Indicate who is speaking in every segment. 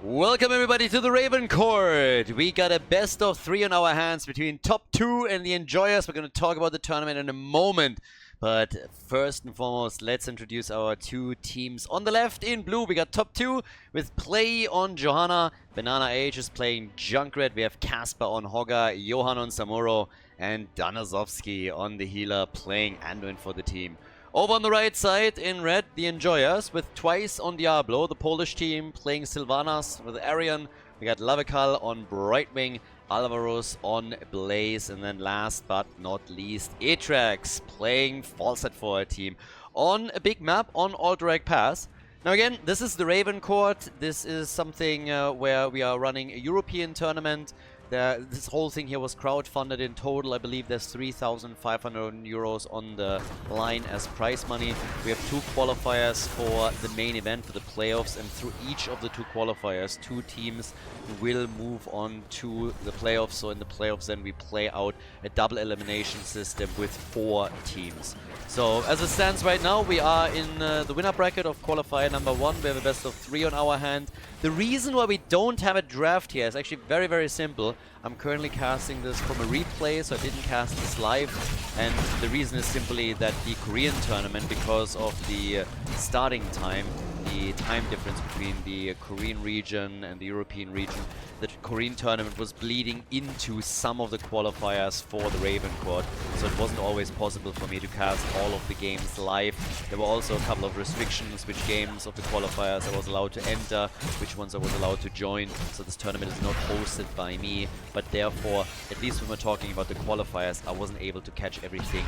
Speaker 1: Welcome everybody to the RavenCourt. We got a best of 3 on our hands between top 2 and the Enjoyers. We're going to talk about the tournament in a moment. But first and foremost, let's introduce our two teams. On the left, in blue, we got top 2 with Play on Johanna. Banana H is playing Junkrat. We have Casper on Hogger, Johan on Samuro, and Danazovsky on the healer playing Anduin for the team. Over on the right side, in red, the Enjoyers with Twice on Diablo, the Polish team playing Sylvanas with Arian. We got Lavekal on Brightwing, Alvaros on Blaze, and then last but not least, Atrax playing Falset for a team on a big map on Alterac Pass. Now again, this is the RavenCourt. This is something where we are running a European tournament. This whole thing here was crowdfunded in total. I believe there's 3,500 euros on the line as prize money. We have 2 qualifiers for the main event, for the playoffs, and through each of the 2 qualifiers, 2 teams will move on to the playoffs. So in the playoffs then we play out a double elimination system with 4 teams. So as it stands right now, we are in the winner bracket of qualifier number 1. We have a best of 3 on our hand. The reason why we don't have a draft here is actually very, very simple. I'm currently casting this from a replay, so I didn't cast this live. And the reason is simply that the Korean tournament, because of the starting time, the time difference between the Korean region and the European region, the Korean tournament was bleeding into some of the qualifiers for the RavenCourt, so it wasn't always possible for me to cast all of the games live. There were also a couple of restrictions, which games of the qualifiers I was allowed to enter, which ones I was allowed to join, so this tournament is not hosted by me, but therefore, at least when we're talking about the qualifiers, I wasn't able to catch everything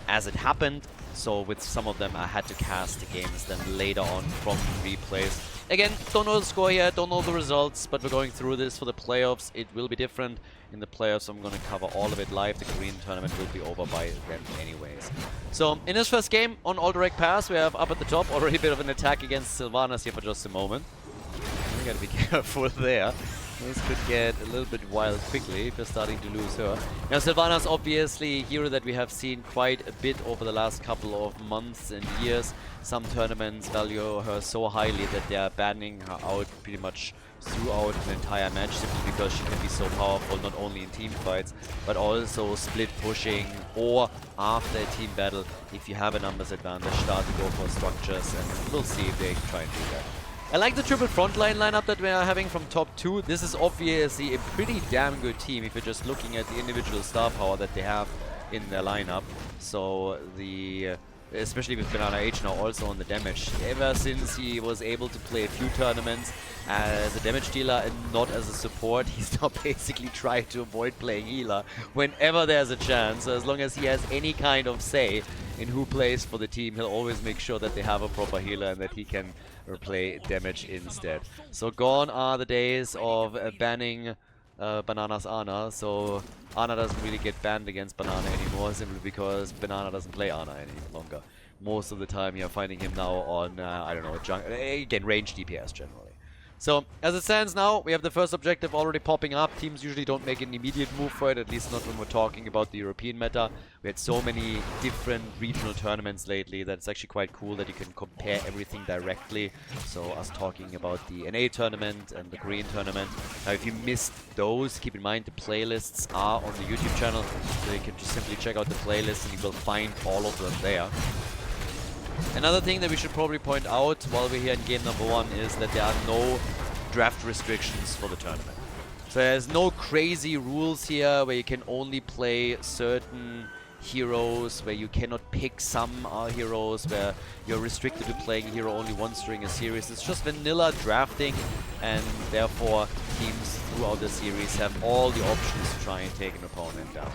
Speaker 1: as it happened, so with some of them I had to cast the games then later on from replays. Again, don't know the score yet, don't know the results, but we're going through this for the playoffs. It will be different. In the playoffs, I'm going to cover all of it live. The Korean tournament will be over by then anyways. So, in this first game on Alterac Pass, we have up at the top already a bit of an attack against Sylvanas here for just a moment. We gotta be careful there. This could get a little bit wild quickly if we're starting to lose her. Now, Sylvanas obviously a hero that we have seen quite a bit over the last couple of months and years. Some tournaments value her so highly that they are banning her out pretty much throughout an entire match, simply because she can be so powerful not only in team fights but also split pushing or after a team battle. If you have a numbers advantage, start to go for structures, and we'll see if they try and do that. I like the triple frontline lineup that we are having from top 2. This is obviously a pretty damn good team if you're just looking at the individual star power that they have in their lineup. So the especially with Banana H now also on the damage. Ever since he was able to play a few tournaments as a damage dealer and not as a support, he's now basically trying to avoid playing healer whenever there's a chance. So as long as he has any kind of say in who plays for the team, he'll always make sure that they have a proper healer and that he can play damage instead. So gone are the days of banning Banana's Ana, so Ana doesn't really get banned against Banana anymore, simply because Banana doesn't play Ana any longer. Most of the time you're finding him now on, I don't know, again, range DPS generally. So, as it stands now, we have the first objective already popping up. Teams usually don't make an immediate move for it, at least not when we're talking about the European meta. We had so many different regional tournaments lately that it's actually quite cool that you can compare everything directly. So, us talking about the NA tournament and the Korean tournament. Now, if you missed those, keep in mind the playlists are on the YouTube channel. So you can just simply check out the playlist and you will find all of them there. Another thing that we should probably point out while we're here in game number 1 is that there are no draft restrictions for the tournament. So there's no crazy rules here where you can only play certain heroes, where you cannot pick some heroes, where you're restricted to playing a hero only once during a series. It's just vanilla drafting, and therefore teams throughout the series have all the options to try and take an opponent down.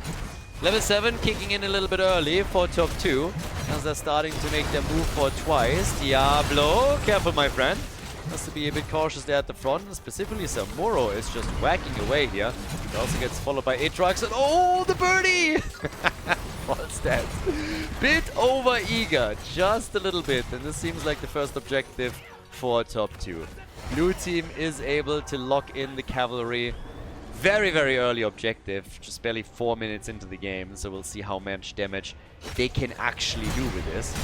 Speaker 1: Level 7 kicking in a little bit early for top 2 as they're starting to make their move for Twice. Diablo, careful my friend. Has to be a bit cautious there at the front. Specifically Samuro is just whacking away here. He also gets followed by Atrax and oh, the birdie! False stats. Bit over eager, just a little bit, and this seems like the first objective for top 2. Blue team is able to lock in the cavalry. Very, very early objective, just barely 4 minutes into the game, so we'll see how much damage they can actually do with this.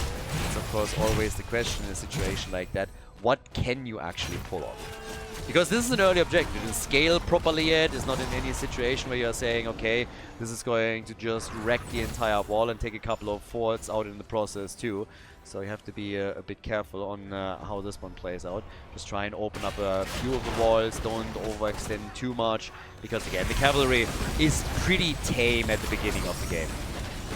Speaker 1: It's of course always the question in a situation like that, what can you actually pull off? Because this is an early objective. It didn't scale properly yet. It's not in any situation where you're saying, okay, this is going to just wreck the entire wall and take a couple of forts out in the process too. So you have to be a bit careful on how this one plays out. Just try and open up a few of the walls. Don't overextend too much. Because again, the cavalry is pretty tame at the beginning of the game.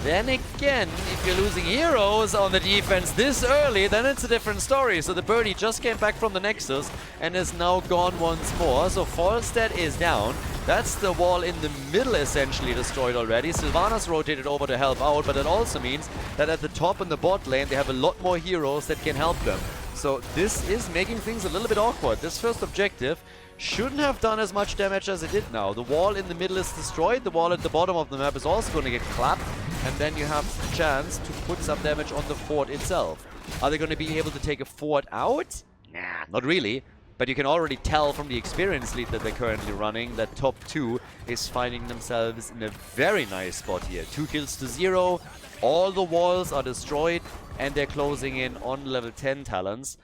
Speaker 1: Then again, if you're losing heroes on the defense this early, then it's a different story. So the birdie just came back from the Nexus and is now gone once more. So Falstead is down. That's the wall in the middle essentially destroyed already. Sylvanas rotated over to help out, but that also means that at the top and the bot lane, they have a lot more heroes that can help them. So this is making things a little bit awkward. This first objective shouldn't have done as much damage as it did now. The wall in the middle is destroyed. The wall at the bottom of the map is also going to get clapped. And then you have the chance to put some damage on the fort itself. Are they going to be able to take a fort out? Nah, not really. But you can already tell from the experience lead that they're currently running that top 2 is finding themselves in a very nice spot here. 2 kills to 0. All the walls are destroyed. And they're closing in on level 10 talents.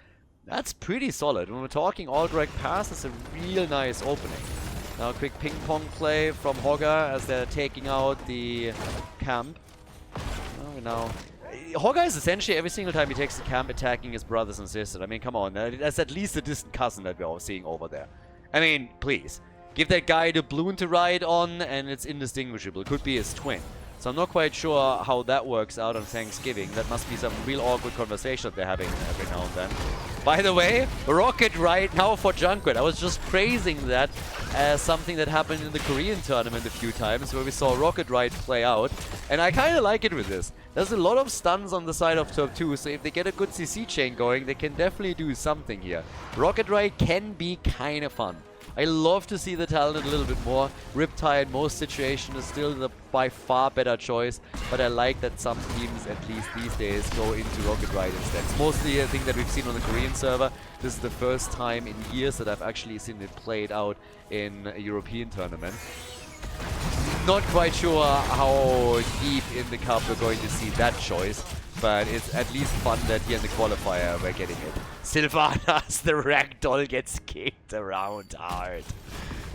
Speaker 1: That's pretty solid. When we're talking Alterac Pass, it's a real nice opening. Now a quick ping pong play from Hogger as they're taking out the camp. Hogger is essentially every single time he takes the camp attacking his brothers and sisters. I mean, come on, that's at least a distant cousin that we're all seeing over there. I mean, please. Give that guy the balloon to ride on and it's indistinguishable. It could be his twin. So I'm not quite sure how that works out on Thanksgiving. That must be some real awkward conversation that they're having every now and then. By the way, rocket right now for Junkrat. I was just praising that as something that happened in the Korean tournament a few times where we saw rocket ride play out. And I kind of like it with this. There's a lot of stuns on the side of top 2, so if they get a good CC chain going, they can definitely do something here. Rocket ride can be kind of fun. I love to see the talent a little bit more. Riptide in most situations is still the by far better choice, but I like that some teams, at least these days, go into Rocket Ride instead. It's mostly a thing that we've seen on the Korean server. This is the first time in years that I've actually seen it played out in a European tournament. Not quite sure how deep in the cup we're going to see that choice, but it's at least fun that here in the qualifier we're getting it. Sylvanas, the ragdoll, gets kicked around hard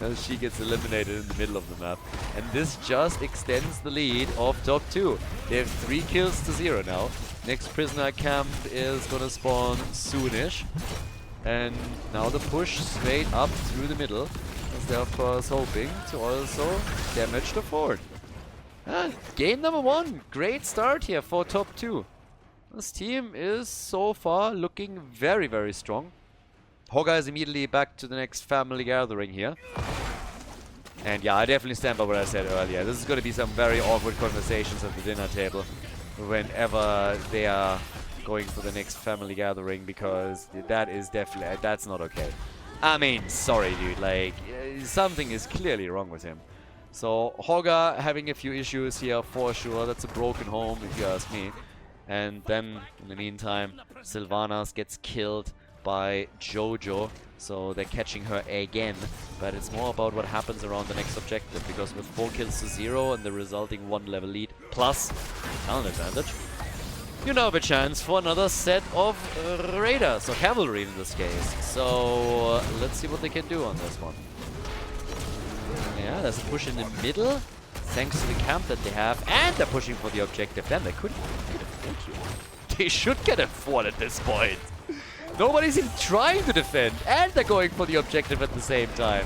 Speaker 1: as she gets eliminated in the middle of the map. And this just extends the lead of top 2. They have 3 kills to 0 now. Next prisoner camp is gonna spawn soonish. And now the push straight up through the middle, as they're of course hoping to also damage the fort. Game number 1, great start here for top 2. This team is so far looking very, very strong. Hogger is immediately back to the next family gathering here. And yeah, I definitely stand by what I said earlier. This is going to be some very awkward conversations at the dinner table whenever they are going for the next family gathering, because that is definitely, that's not okay. I mean, sorry dude, like, something is clearly wrong with him. So, Hogger having a few issues here for sure. That's a broken home if you ask me. And then, in the meantime, Sylvanas gets killed by Jojo. So they're catching her again. But it's more about what happens around the next objective. Because with 4 kills to 0 and the resulting 1 level lead plus talent advantage, you now have a chance for another set of raiders, or cavalry in this case. So let's see what they can do on this one. Yeah, there's a push in the middle, thanks to the camp that they have, and they're pushing for the objective. Then they could get a fort here. They should get a fort at this point. Nobody's even trying to defend, and they're going for the objective at the same time.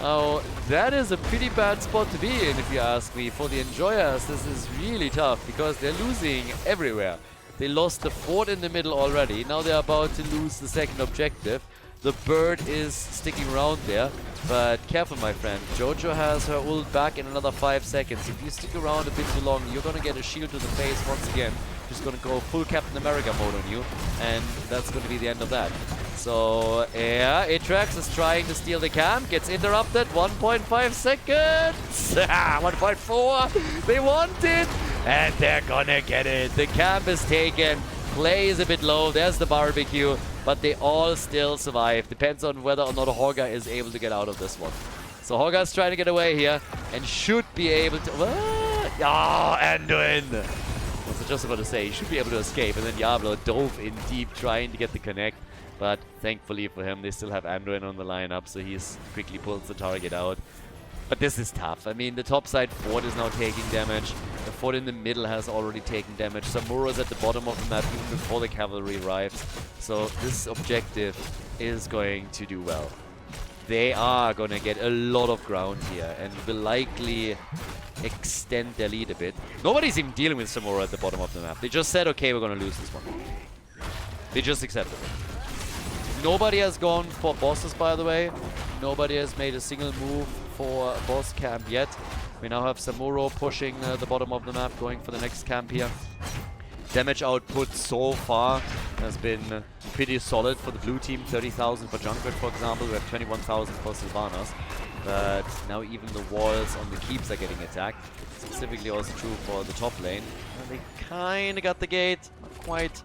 Speaker 1: Oh, that is a pretty bad spot to be in, if you ask me. For the enjoyers, this is really tough, because they're losing everywhere. They lost the fort in the middle already. Now they're about to lose the second objective. The bird is sticking around there, but careful, my friend. Jojo has her ult back in another 5 seconds. If you stick around a bit too long, you're gonna get a shield to the face once again. She's gonna go full Captain America mode on you, and that's gonna be the end of that. So, yeah, Atrax is trying to steal the camp, gets interrupted, 1.5 seconds, 1.4, they want it, and they're gonna get it. The camp is taken, play is a bit low, there's the barbecue, but they all still survive. Depends on whether or not Hogger is able to get out of this one. So Hogger's trying to get away here, and should be able to, oh, Anduin! I was just about to say, he should be able to escape, and then Diablo dove in deep trying to get the connect. But thankfully for him, they still have Anduin on the lineup, so he's quickly pulls the target out. But this is tough. I mean, the top side fort is now taking damage. The fort in the middle has already taken damage. Samuro is at the bottom of the map even before the cavalry arrives. So this objective is going to do well. They are going to get a lot of ground here and will likely extend their lead a bit. Nobody's even dealing with Samuro at the bottom of the map. They just said, okay, we're going to lose this one. They just accepted it. Nobody has gone for bosses, by the way. Nobody has made a single move for a boss camp yet. We now have Samuro pushing the bottom of the map, going for the next camp here. Damage output so far has been pretty solid for the blue team. 30,000 for Junkrat, for example. We have 21,000 for Sylvanas. But now even the walls on the keeps are getting attacked. Specifically also true for the top lane. And they kind of got the gate. Not quite.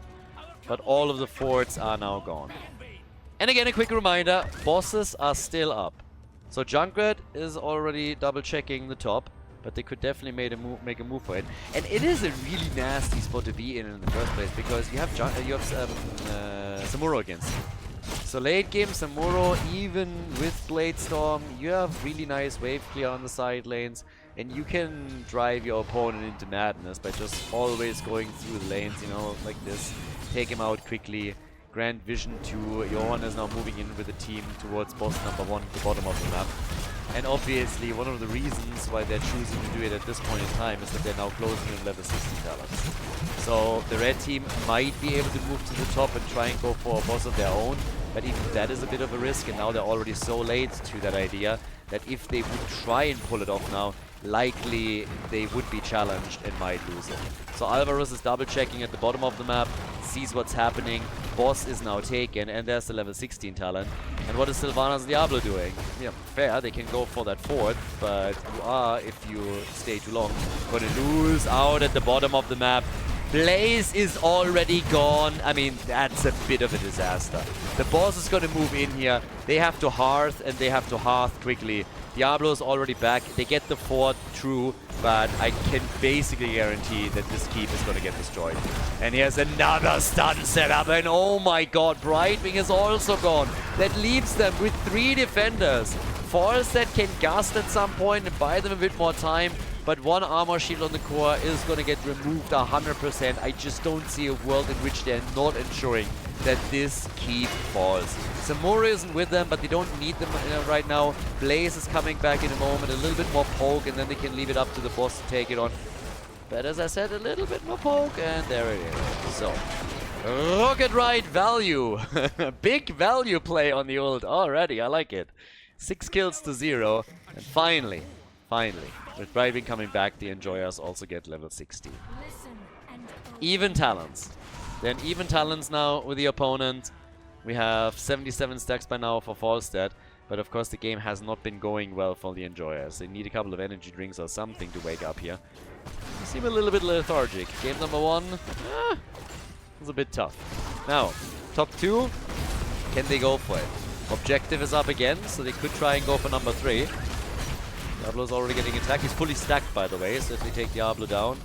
Speaker 1: But all of the forts are now gone. And again, a quick reminder, bosses are still up. So Junkrat is already double checking the top, but they could definitely make a move for it. And it is a really nasty spot to be in the first place, because you have Samuro against you. So late game Samuro, even with Blade Storm, you have really nice wave clear on the side lanes, and you can drive your opponent into madness by just always going through the lanes, you know, like this. Take him out quickly. Grand Vision 2, Johan is now moving in with the team towards boss number 1 at the bottom of the map. And obviously, one of the reasons why they're choosing to do it at this point in time is that they're now closing in level 60 talents. So the red team might be able to move to the top and try and go for a boss of their own, but even that is a bit of a risk, and now they're already so late to that idea that if they would try and pull it off now, likely they would be challenged and might lose it. So Alvarez is double checking at the bottom of the map, sees what's happening, boss is now taken, and there's the level 16 talent. And what is Sylvanas Diablo doing? Yeah, fair, they can go for that fort, but you are, if you stay too long, going to lose out at the bottom of the map. Blaze is already gone. I mean, that's a bit of a disaster. The boss is going to move in here. They have to hearth, and they have to hearth quickly. Diablo is already back. They get the fort, true, but I can basically guarantee that this keep is going to get destroyed. And here's another stun setup, and oh my god, Brightwing is also gone. That leaves them with 3 defenders. Falstad can gust at some point and buy them a bit more time, but 1 armor shield on the core is going to get removed 100%. I just don't see a world in which they're not ensuring that this keep falls. Samura isn't with them, but they don't need them right now. Blaze is coming back in a moment, a little bit more poke, and then they can leave it up to the boss to take it on. But as I said, a little bit more poke, and there it is. So, rocket ride value. Big value play on the ult already, I like it. 6 kills to 0, and finally, with Brightwing coming back, the Enjoyers also get level 60. Even talents. Then even talents now with the opponent. We have 77 stacks by now for Falstad, but of course the game has not been going well for the Enjoyers. They need a couple of energy drinks or something to wake up here. They seem a little bit lethargic. Game number 1 was a bit tough. Now, top 2, can they go for it? Objective is up again, so they could try and go for number 3. Diablo's already getting attacked. He's fully stacked, by the way, so if they take Diablo down,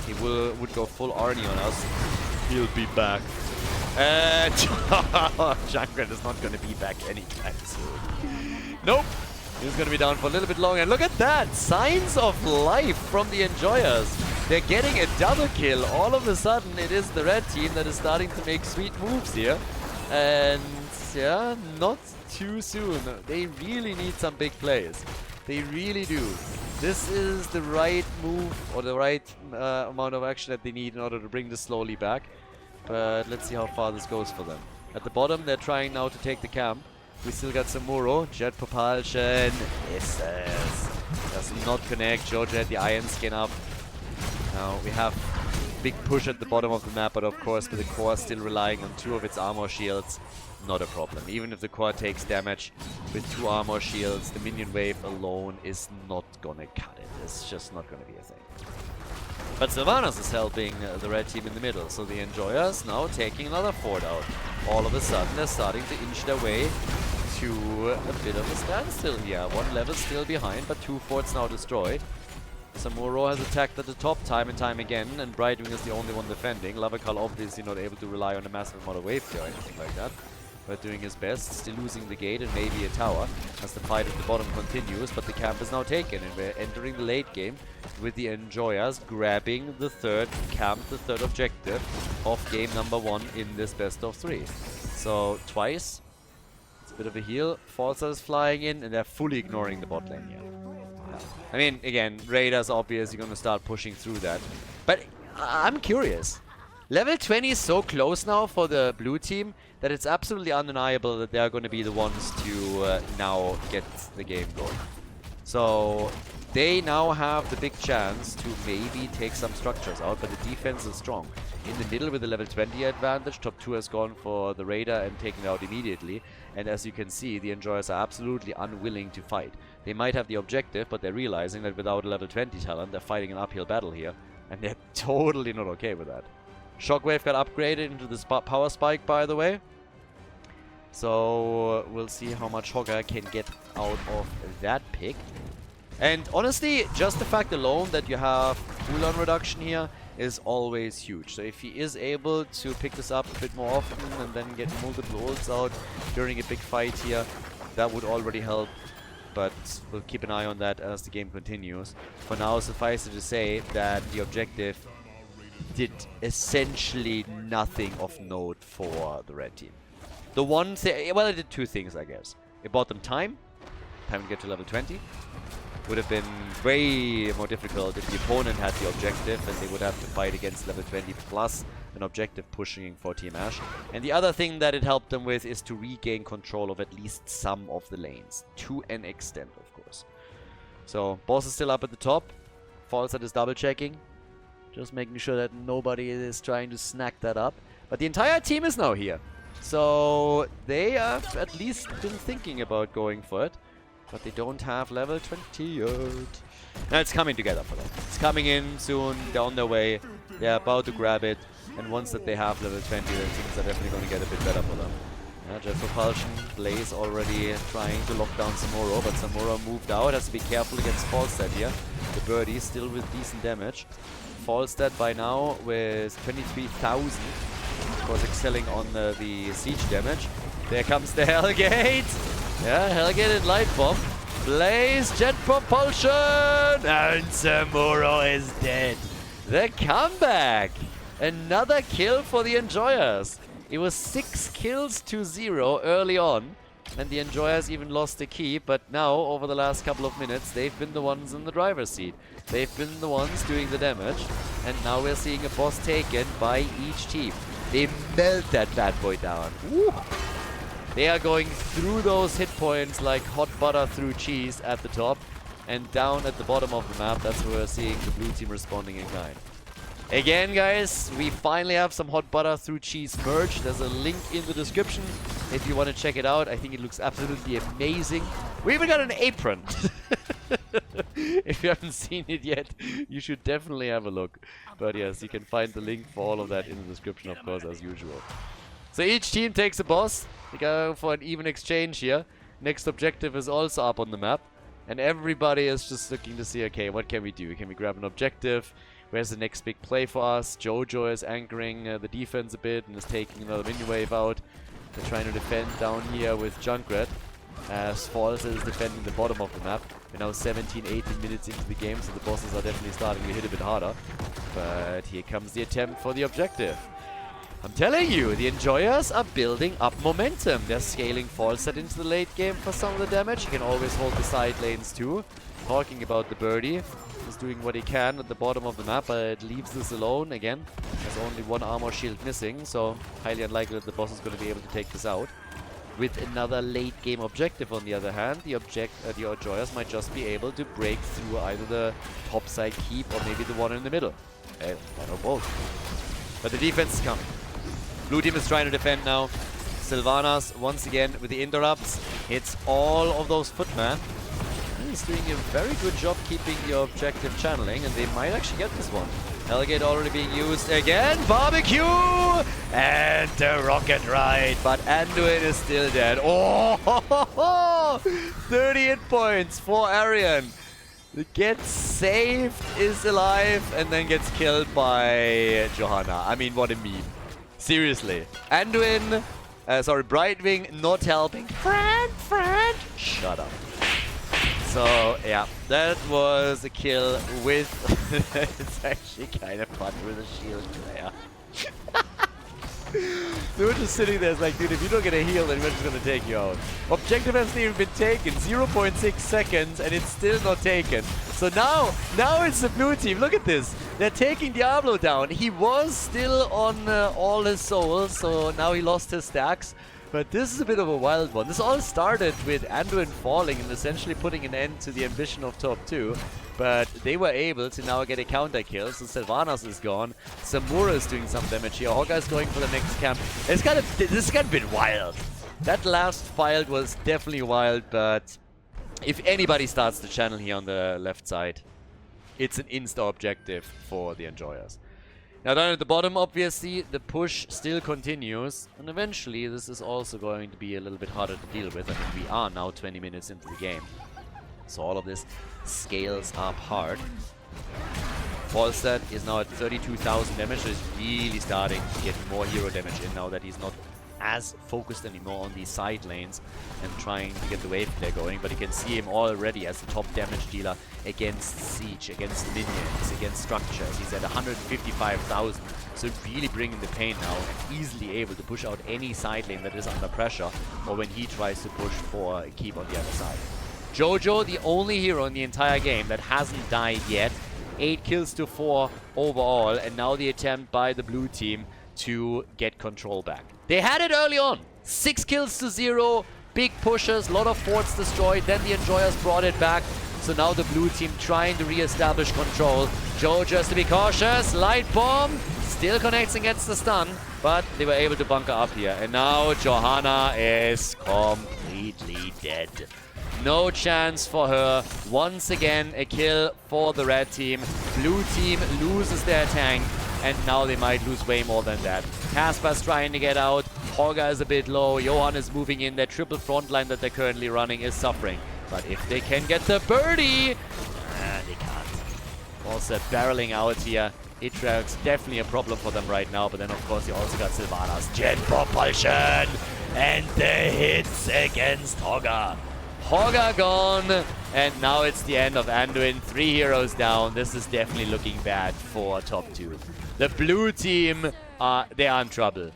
Speaker 1: he would go full Arnie on us. He'll be back. And Junkrat is not going to be back anytime soon. Nope. He's going to be down for a little bit longer. And look at that. Signs of life from the Enjoyers. They're getting a double kill. All of a sudden, it is the red team that is starting to make sweet moves here. And yeah, not too soon. They really need some big plays. They really do. This is the right move, or the right amount of action that they need in order to bring this slowly back. But let's see how far this goes for them. At the bottom, they're trying now to take the camp. We still got Samuro. Jet Propulsion misses. Does not connect. Jojo had the Iron Skin up. Now we have big push at the bottom of the map, but of course with the core still relying on 2 of its armor shields, not a problem. Even if the core takes damage with 2 armor shields, the minion wave alone is not gonna cut it. It's just not gonna be a thing. But Sylvanas is helping the red team in the middle, so the Enjoyers now taking another fort out. All of a sudden they're starting to inch their way to a bit of a standstill here. 1 level still behind, but 2 forts now destroyed. Samuro has attacked at the top time and time again, and Brightwing is the only one defending. Lavakal obviously not able to rely on a massive amount of wave clear or anything like that. but doing his best, still losing the gate and maybe a tower as the fight at the bottom continues, but the camp is now taken and we're entering the late game with the Enjoyers grabbing the third camp, the third objective of game number 1 in this best of 3. So twice, it's a bit of a heal, Falsa is flying in and they're fully ignoring the bot lane here. I mean, again, Raiders obviously going to start pushing through that, but I'm curious. Level 20 is so close now for the blue team that it's absolutely undeniable that they're going to be the ones to now get the game going. So they now have the big chance to maybe take some structures out, but the defense is strong. In the middle with the level 20 advantage, top 2 has gone for the Raider and taken it out immediately. And as you can see, the Enjoyers are absolutely unwilling to fight. They might have the objective, but they're realizing that without a level 20 talent, they're fighting an uphill battle here. And they're totally not okay with that. Shockwave got upgraded into the power spike, by the way. So we'll see how much Hogger can get out of that pick. And honestly, just the fact alone that you have cooldown reduction here is always huge. So if he is able to pick this up a bit more often and then get multiple ults out during a big fight here, that would already help. But we'll keep an eye on that as the game continues. For now, suffice it to say that the objective did essentially nothing of note for the red team. The one thing, well, it did two things, I guess. It bought them time to get to level 20. Would have been way more difficult if the opponent had the objective and they would have to fight against level 20 plus an objective pushing for Team Ash. And the other thing that it helped them with is to regain control of at least some of the lanes. To an extent, of course. So, boss is still up at the top. Falsat is double checking. Just making sure that nobody is trying to snack that up. But the entire team is now here. So they have at least been thinking about going for it. But they don't have level 20 yet. Now it's coming together for them. It's coming in soon. They're on their way. They're about to grab it. And once that they have level 20, then things are definitely going to get a bit better for them. Jet Propulsion. Blaze already trying to lock down Samuro. But Samuro moved out. Has to be careful against Falstad here. The birdie still with decent damage. Falstad by now with 23,000. Of course, excelling on the siege damage. There comes the Hellgate. Yeah, Hellgate and Light Bomb. Blaze, Jet Propulsion! And Samuro is dead. The comeback! Another kill for the Enjoyers. It was 6 kills to 0 early on. And the Enjoyers even lost the key, but now, over the last couple of minutes, they've been the ones in the driver's seat. They've been the ones doing the damage, and now we're seeing a boss taken by each team. They melt that bad boy down. Woo. They are going through those hit points like hot butter through cheese at the top, and down at the bottom of the map, that's where we're seeing the blue team responding in kind. Again, guys, we finally have some hot butter through cheese merch. There's a link in the description if you want to check it out. I think it looks absolutely amazing. We even got an apron. If you haven't seen it yet, you should definitely have a look. But yes, you can find the link for all of that in the description, of course, as usual. So each team takes a boss. They go for an even exchange here. Next objective is also up on the map. And everybody is just looking to see, okay, what can we do? Can we grab an objective? Where's the next big play for us? Jojo is anchoring the defense a bit and is taking another mini wave out. They're trying to defend down here with Junkrat. As Falls is defending the bottom of the map. We're now 17, 18 minutes into the game, so the bosses are definitely starting to hit a bit harder. But here comes the attempt for the objective. I'm telling you, the Enjoyers are building up momentum. They're scaling Falstad into the late game for some of the damage. You can always hold the side lanes too. Talking about the birdie. He's doing what he can at the bottom of the map, but leaves this alone again. There's only one armor shield missing, so highly unlikely that the boss is going to be able to take this out. With another late game objective on the other hand, the Enjoyers might just be able to break through either the top side keep or maybe the one in the middle. Or both. But the defense is coming. Blue team is trying to defend now. Sylvanas, once again, with the interrupts, hits all of those footmen. He's doing a very good job keeping the objective channeling, and they might actually get this one. Hellgate already being used again. Barbecue! And the rocket ride. But Anduin is still dead. Oh! 30 hit points for Arian. The gets saved, is alive, and then gets killed by Johanna. I mean, what a meme. Seriously. Anduin Sorry, Brightwing not helping. Friend, shut up. So, yeah, that was a kill with... It's actually kind of fun with a shield player. They were just sitting there, it's like, dude, if you don't get a heal, then we're just gonna take you out. Objective hasn't even been taken, 0.6 seconds, and it's still not taken. So now it's the blue team. Look at this. They're taking Diablo down. He was still on all his souls, so now he lost his stacks. But this is a bit of a wild one. This all started with Anduin falling and essentially putting an end to the ambition of top 2. But they were able to now get a counter kill. So Sylvanas is gone. Samura is doing some damage here. Hogga is going for the next camp. This is kind of a bit wild. That last fight was definitely wild, but if anybody starts the channel here on the left side, it's an insta objective for the enjoyers. Now down at the bottom, obviously, the push still continues, and eventually this is also going to be a little bit harder to deal with. I mean, we are now 20 minutes into the game, so all of this scales up hard. Falstad is now at 32,000 damage, so he's really starting to get more hero damage in now that he's not as focused anymore on these side lanes and trying to get the wave play going, but you can see him already as the top damage dealer against siege, against minions, against structures. He's at 155,000, so really bringing the pain now and easily able to push out any side lane that is under pressure, or when he tries to push for a keep on the other side. Jojo, the only hero in the entire game that hasn't died yet, 8 kills to 4 overall, and now the attempt by the blue team to get control back. They had it early on. 6 kills to 0, big pushes, a lot of forts destroyed, then the enjoyers brought it back. So now the blue team trying to re-establish control. Jojo has to be cautious, light bomb, still connects against the stun, but they were able to bunker up here. And now Johanna is completely dead. No chance for her. Once again, a kill for the red team. Blue team loses their tank, and now they might lose way more than that. Casper's trying to get out. Hogga is a bit low. Johan is moving in. Their triple front line that they're currently running is suffering. But if they can get the birdie, they can't. Also barreling out here. Itrax definitely a problem for them right now. But then, of course, you also got Sylvanas. Jet propulsion. And the hits against Hogga. Hogga gone, and now it's the end of Anduin. 3 heroes down. This is definitely looking bad for top 2. The blue team, they are in trouble.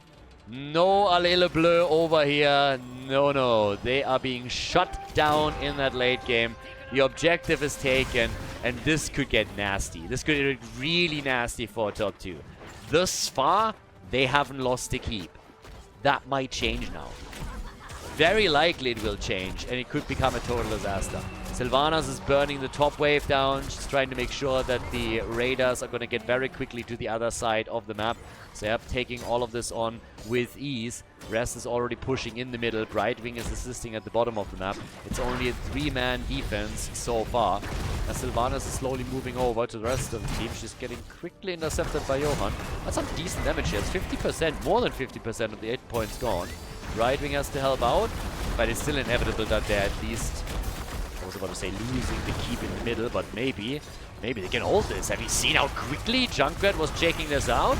Speaker 1: No Allele Bleu over here. No. They are being shut down in that late game. The objective is taken, and this could get nasty. This could get really nasty for top 2. Thus far, they haven't lost a keep. That might change now. Very likely it will change, and it could become a total disaster. Sylvanas is burning the top wave down. She's trying to make sure that the raiders are going to get very quickly to the other side of the map. So yep, taking all of this on with ease. Rest is already pushing in the middle. Brightwing is assisting at the bottom of the map. It's only a 3-man defense so far. As Sylvanas is slowly moving over to the rest of the team. She's getting quickly intercepted by Johan. That's some decent damage here. It's 50%, more than 50% of the 8 points gone. Brightwing has to help out, but it's still inevitable that they're at least, I was about to say losing the keep in the middle, but maybe they can hold this. Have you seen how quickly Junkrat was checking this out?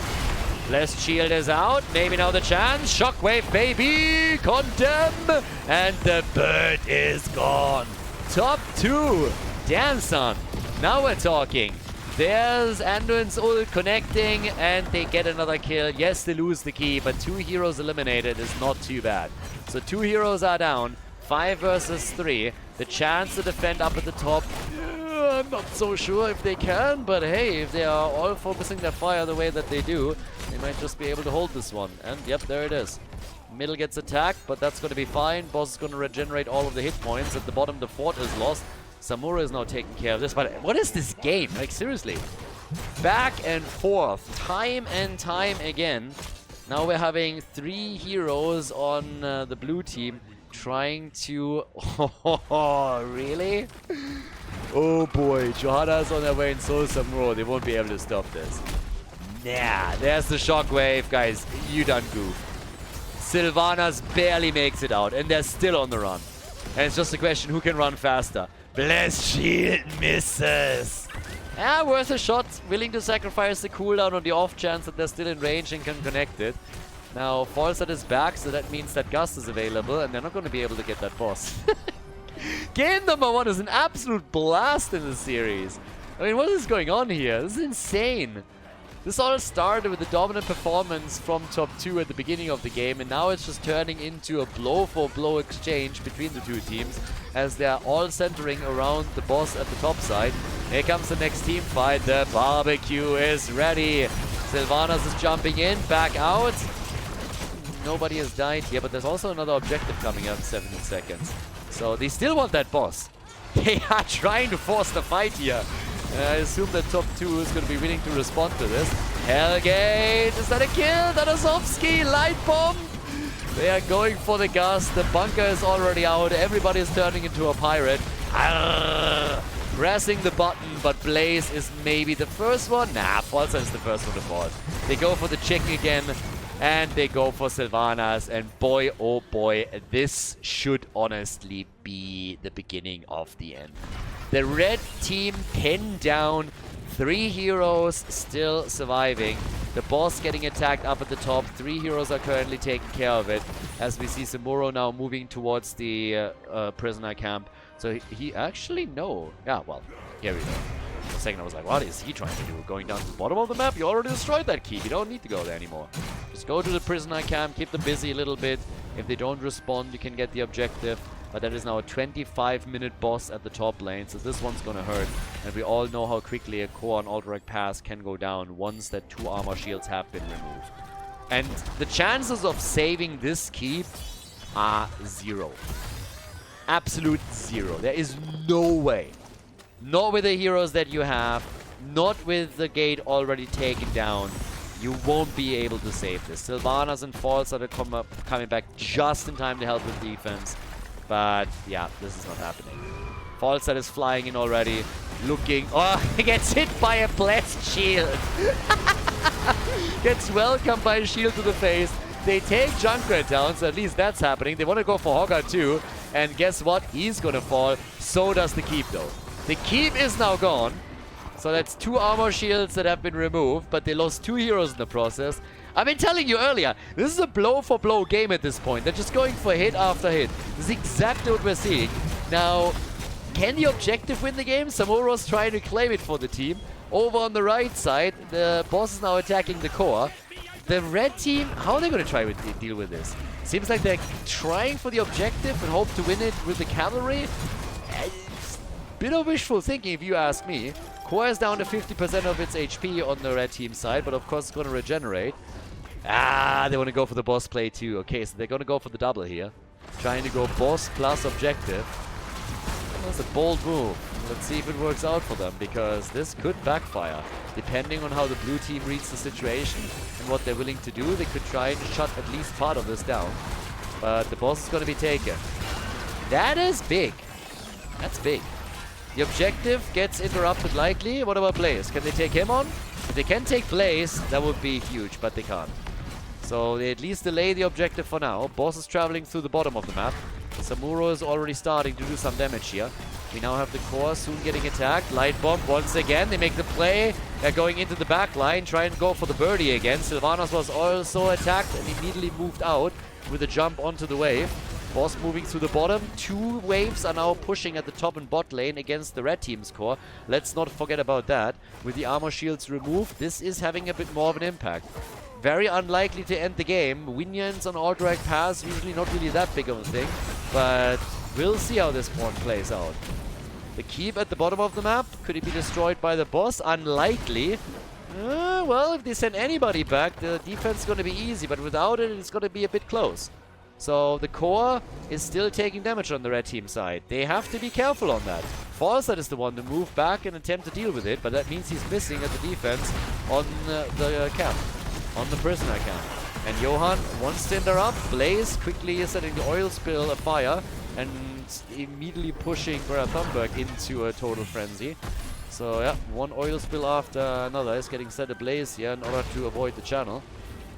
Speaker 1: Blessed Shield is out, maybe now the chance. Shockwave, baby! Condemn! And the bird is gone. Top 2! Damn, son. Now we're talking. There's Anduin's ult connecting, and they get another kill. Yes, they lose the key, but 2 heroes eliminated is not too bad. So 2 heroes are down, 5 versus 3. The chance to defend up at the top, I'm not so sure if they can, but hey, if they are all focusing their fire the way that they do, they might just be able to hold this one. And yep, there it is. Middle gets attacked, but that's going to be fine. Boss is going to regenerate all of the hit points. At the bottom, the fort is lost. Samura is now taking care of this, but what is this game? Like, seriously. Back and forth, time and time again. Now we're having 3 heroes on the blue team trying to... Oh, really? Oh boy, Johanna's on their way in Soul Samuro. They won't be able to stop this. Nah, there's the shockwave, guys. You done goof. Sylvanas barely makes it out, and they're still on the run. And it's just a question who can run faster. Blessed Shield misses. Yeah, worth a shot. Willing to sacrifice the cooldown on the off chance that they're still in range and can connect it. Now, Falstad is back, so that means that Gust is available, and they're not going to be able to get that boss. Game number 1 is an absolute blast in the series. I mean, what is going on here? This is insane. This all started with the dominant performance from top 2 at the beginning of the game, and now it's just turning into a blow-for-blow exchange between the two teams as they're all centering around the boss at the top side. Here comes the next team fight. The barbecue is ready. Sylvanas is jumping in, back out. Nobody has died here, but there's also another objective coming up in 17 seconds. So they still want that boss. They are trying to force the fight here. I assume that top 2 is going to be willing to respond to this. Hellgate, is that a kill? Dadasovsky, light bomb. They are going for the gas. The bunker is already out. Everybody is turning into a pirate. Pressing the button, but Blaze is maybe the first one. Nah, Falsa is the first one to fall. They go for the chick again, and they go for Sylvanas. And boy, oh boy, this should honestly be the beginning of the end. The red team pinned down, 3 heroes still surviving. The boss getting attacked up at the top. 3 heroes are currently taking care of it. As we see Samuro now moving towards the prisoner camp. So he actually, no. Yeah, well, here we go. For a second I was like, what is he trying to do? Going down to the bottom of the map? You already destroyed that keep. You don't need to go there anymore. Just go to the prisoner camp, keep them busy a little bit. If they don't respond, you can get the objective. But that is now a 25-minute boss at the top lane, so this one's gonna hurt. And we all know how quickly a core on Alterac pass can go down once that 2 armor shields have been removed. And the chances of saving this keep are 0. Absolute 0. There is no way. Not with the heroes that you have, not with the gate already taken down. You won't be able to save this. Sylvanas and Falls are coming back just in time to help with defense. But yeah, this is not happening. Falstad is flying in already, looking. Oh, he gets hit by a blessed shield. Gets welcomed by a shield to the face. They take Junkrat down, so at least that's happening. They want to go for Hogger too. And guess what? He's going to fall. So does the keep though. The keep is now gone. So that's 2 armor shields that have been removed, but they lost 2 heroes in the process. I've been telling you earlier, this is a blow-for-blow game at this point. They're just going for hit after hit. This is exactly what we're seeing. Now, can the objective win the game? Samuro's trying to claim it for the team. Over on the right side, the boss is now attacking the core. The red team, how are they going to try to deal with this? Seems like they're trying for the objective and hope to win it with the cavalry. It's a bit of wishful thinking if you ask me. Core is down to 50% of its HP on the red team side, but of course it's going to regenerate. Ah, they want to go for the boss play too. Okay, so they're going to go for the double here. Trying to go boss plus objective. That's a bold move. Let's see if it works out for them, because this could backfire. Depending on how the blue team reads the situation and what they're willing to do, they could try to shut at least part of this down. But the boss is going to be taken. That is big. That's big. The objective gets interrupted likely. What about Blaze? Can they take him on? If they can take Blaze, that would be huge, but they can't. So they at least delay the objective for now. Boss is traveling through the bottom of the map. Samuro is already starting to do some damage here. We now have the core soon getting attacked. Light bomb once again. They make the play. They're going into the back line, trying to go for the birdie again. Sylvanas was also attacked and immediately moved out with a jump onto the wave. Boss moving through the bottom. 2 waves are now pushing at the top and bot lane against the red team's core. Let's not forget about that. With the armor shields removed, this is having a bit more of an impact. Very unlikely to end the game. Winions on Alterac pass, usually not really that big of a thing. But we'll see how this one plays out. The keep at the bottom of the map. Could it be destroyed by the boss? Unlikely. Well, if they send anybody back, the defense is going to be easy. But without it, it's going to be a bit close. So the core is still taking damage on the red team side. They have to be careful on that. Falstad is the one to move back and attempt to deal with it, but that means he's missing at the defense on the camp, on the prisoner camp. And Johan wants to interrupt. Blaze quickly is setting the oil spill afire and immediately pushing Greta Thunberg into a total frenzy. So yeah, one oil spill after another is getting set ablaze here in order to avoid the channel.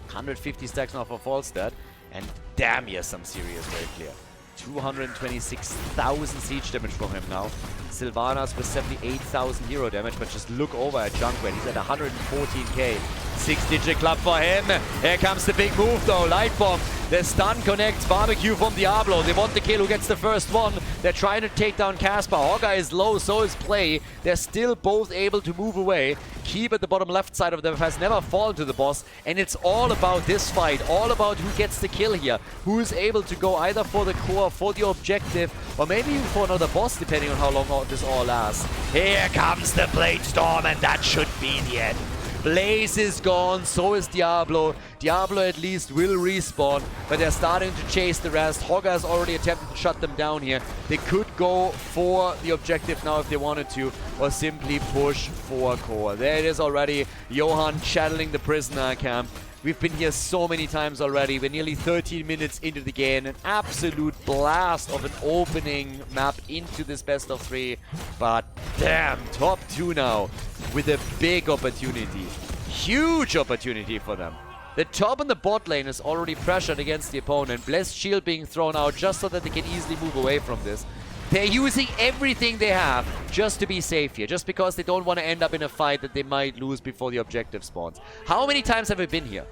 Speaker 1: 150 stacks now for Falstad. And damn, yes, some serious wave clear. 226,000 siege damage from him now. Sylvanas with 78,000 hero damage, but just look over at Junkrat. He's at 114k. 6-digit club for him. Here comes the big move though. Light bomb. The stun connects. Barbecue from Diablo. They want the kill. Who gets the first one? They're trying to take down Casper. Hawkeye is low, so is Play. They're still both able to move away. Keep at the bottom left side of the map has never fallen to the boss, and it's all about this fight. All about who gets the kill here. Who is able to go either for the core, for the objective, or maybe even for another boss, depending on how long this all lasts. Here comes the Blade Storm, and that should be the end. Blaze is gone, so is Diablo. Diablo at least will respawn, but they're starting to chase the rest. Hogga has already attempted to shut them down here. They could go for the objective now if they wanted to, or simply push for core. There it is already. Johan channeling the prisoner camp. We've been here so many times already. We're nearly 13 minutes into the game. An absolute blast of an opening map into this best of 3. But damn, top 2 now with a big opportunity. Huge opportunity for them. The top and the bot lane is already pressured against the opponent. Blessed Shield being thrown out just so that they can easily move away from this. They're using everything they have just to be safe here, just because they don't want to end up in a fight that they might lose before the objective spawns. How many times have we been here?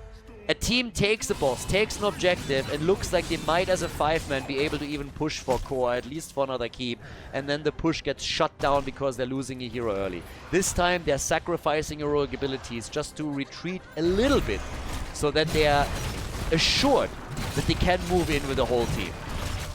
Speaker 1: A team takes a boss, takes an objective, and looks like they might, as a 5-man, be able to even push for core, at least for another keep, and then the push gets shut down because they're losing a hero early. This time, they're sacrificing heroic abilities just to retreat a little bit, so that they are assured that they can move in with the whole team.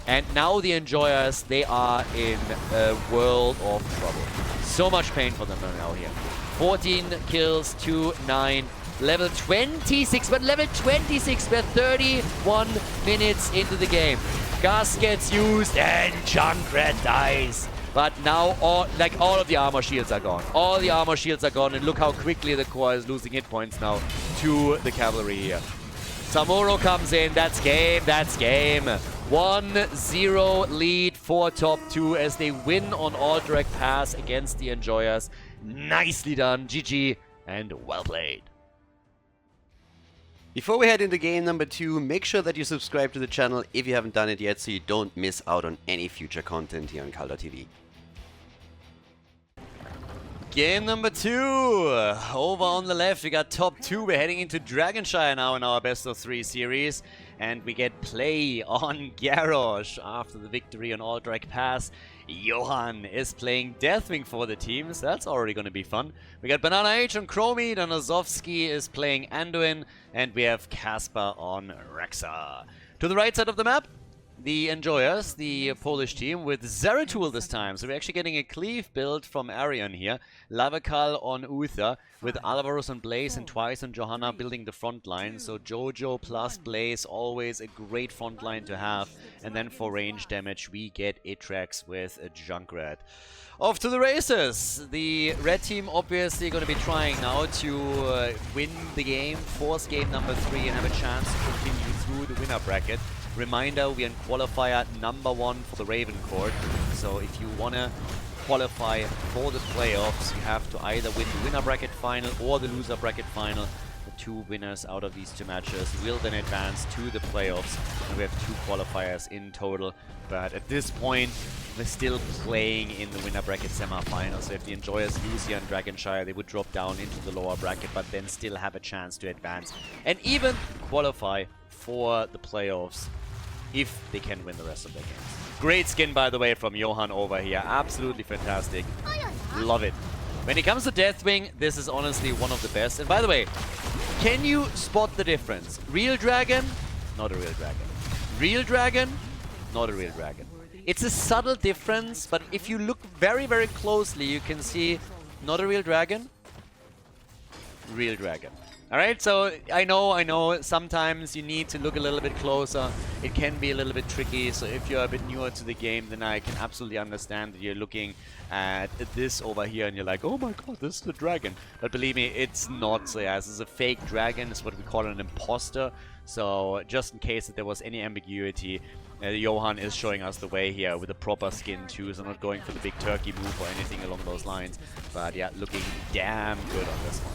Speaker 1: And now the Enjoyers, they are in a world of trouble. So much pain for them now here. 14 kills to 9. Level 26, but level 26, we're 31 minutes into the game. Gas gets used and Junkrat dies. But now all of the armor shields are gone. All the armor shields are gone, and look how quickly the core is losing hit points now to the cavalry here. Samuro comes in, that's game, that's game. 1-0 lead for top 2 as they win on Alterac Pass against the Enjoyers. Nicely done, GG, and well played.
Speaker 2: Before we head into game number 2, make sure that you subscribe to the channel if you haven't done it yet, so you don't miss out on any future content here on Khaldor TV.
Speaker 1: Game number 2. Over on the left, we got top 2. We're heading into Dragonshire now in our best of 3 series. And we get play on Garrosh after the victory on Alterac Pass. Johan is playing Deathwing for the team, so that's already going to be fun. We got Banana H on Chromie, Donozovsky is playing Anduin, and we have Casper on Rexa. To the right side of the map, the Enjoyers, the Polish team, with Zeratul this time. So we're actually getting a cleave build from Arion here. Lavakal on Uther, with Alvaros on Blaze and Twice on Johanna building the front line. So Jojo plus Blaze, always a great front line to have. And then for range damage, we get Itrax with a Junkrat. Off to the races! The red team obviously going to be trying now to win the game, force game number 3, and have a chance to continue through the winner bracket. Reminder, we are in qualifier number 1 for the RavenCourt. So if you want to qualify for the playoffs, you have to either win the winner bracket final or the loser bracket final. The 2 winners out of these 2 matches will then advance to the playoffs. And we have 2 qualifiers in total. But at this point, we're still playing in the winner bracket semi-final. So if the Enjoyers lose here in Dragonshire, they would drop down into the lower bracket, but then still have a chance to advance and even qualify for the playoffs if they can win the rest of their games. Great skin, by the way, from Johan over here. Absolutely fantastic. Love it. When it comes to Deathwing, this is honestly one of the best. And by the way, can you spot the difference? Real dragon, not a real dragon. Real dragon, not a real dragon. It's a subtle difference, but if you look very, very closely, you can see not a real dragon, real dragon. Alright, so I know, sometimes you need to look a little bit closer. It can be a little bit tricky, so if you're a bit newer to the game, then I can absolutely understand that you're looking at this over here and you're like, oh my god, this is the dragon. But believe me, it's not. So yeah, this is a fake dragon. It's what we call an imposter. So just in case that there was any ambiguity, Johan is showing us the way here with a proper skin too, so not going for the big turkey move or anything along those lines. But yeah, looking damn good on this one.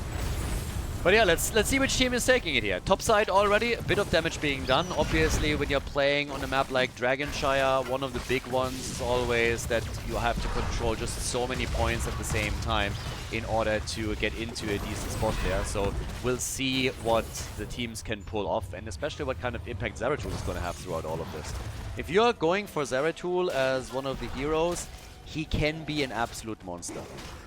Speaker 1: But yeah, let's see which team is taking it here. Top side already, a bit of damage being done. Obviously, when you're playing on a map like Shire, one of the big ones is always that you have to control just so many points at the same time in order to get into a decent spot there. So we'll see what the teams can pull off, and especially what kind of impact Zeratul is going to have throughout all of this. If you're going for Zeratul as one of the heroes, he can be an absolute monster.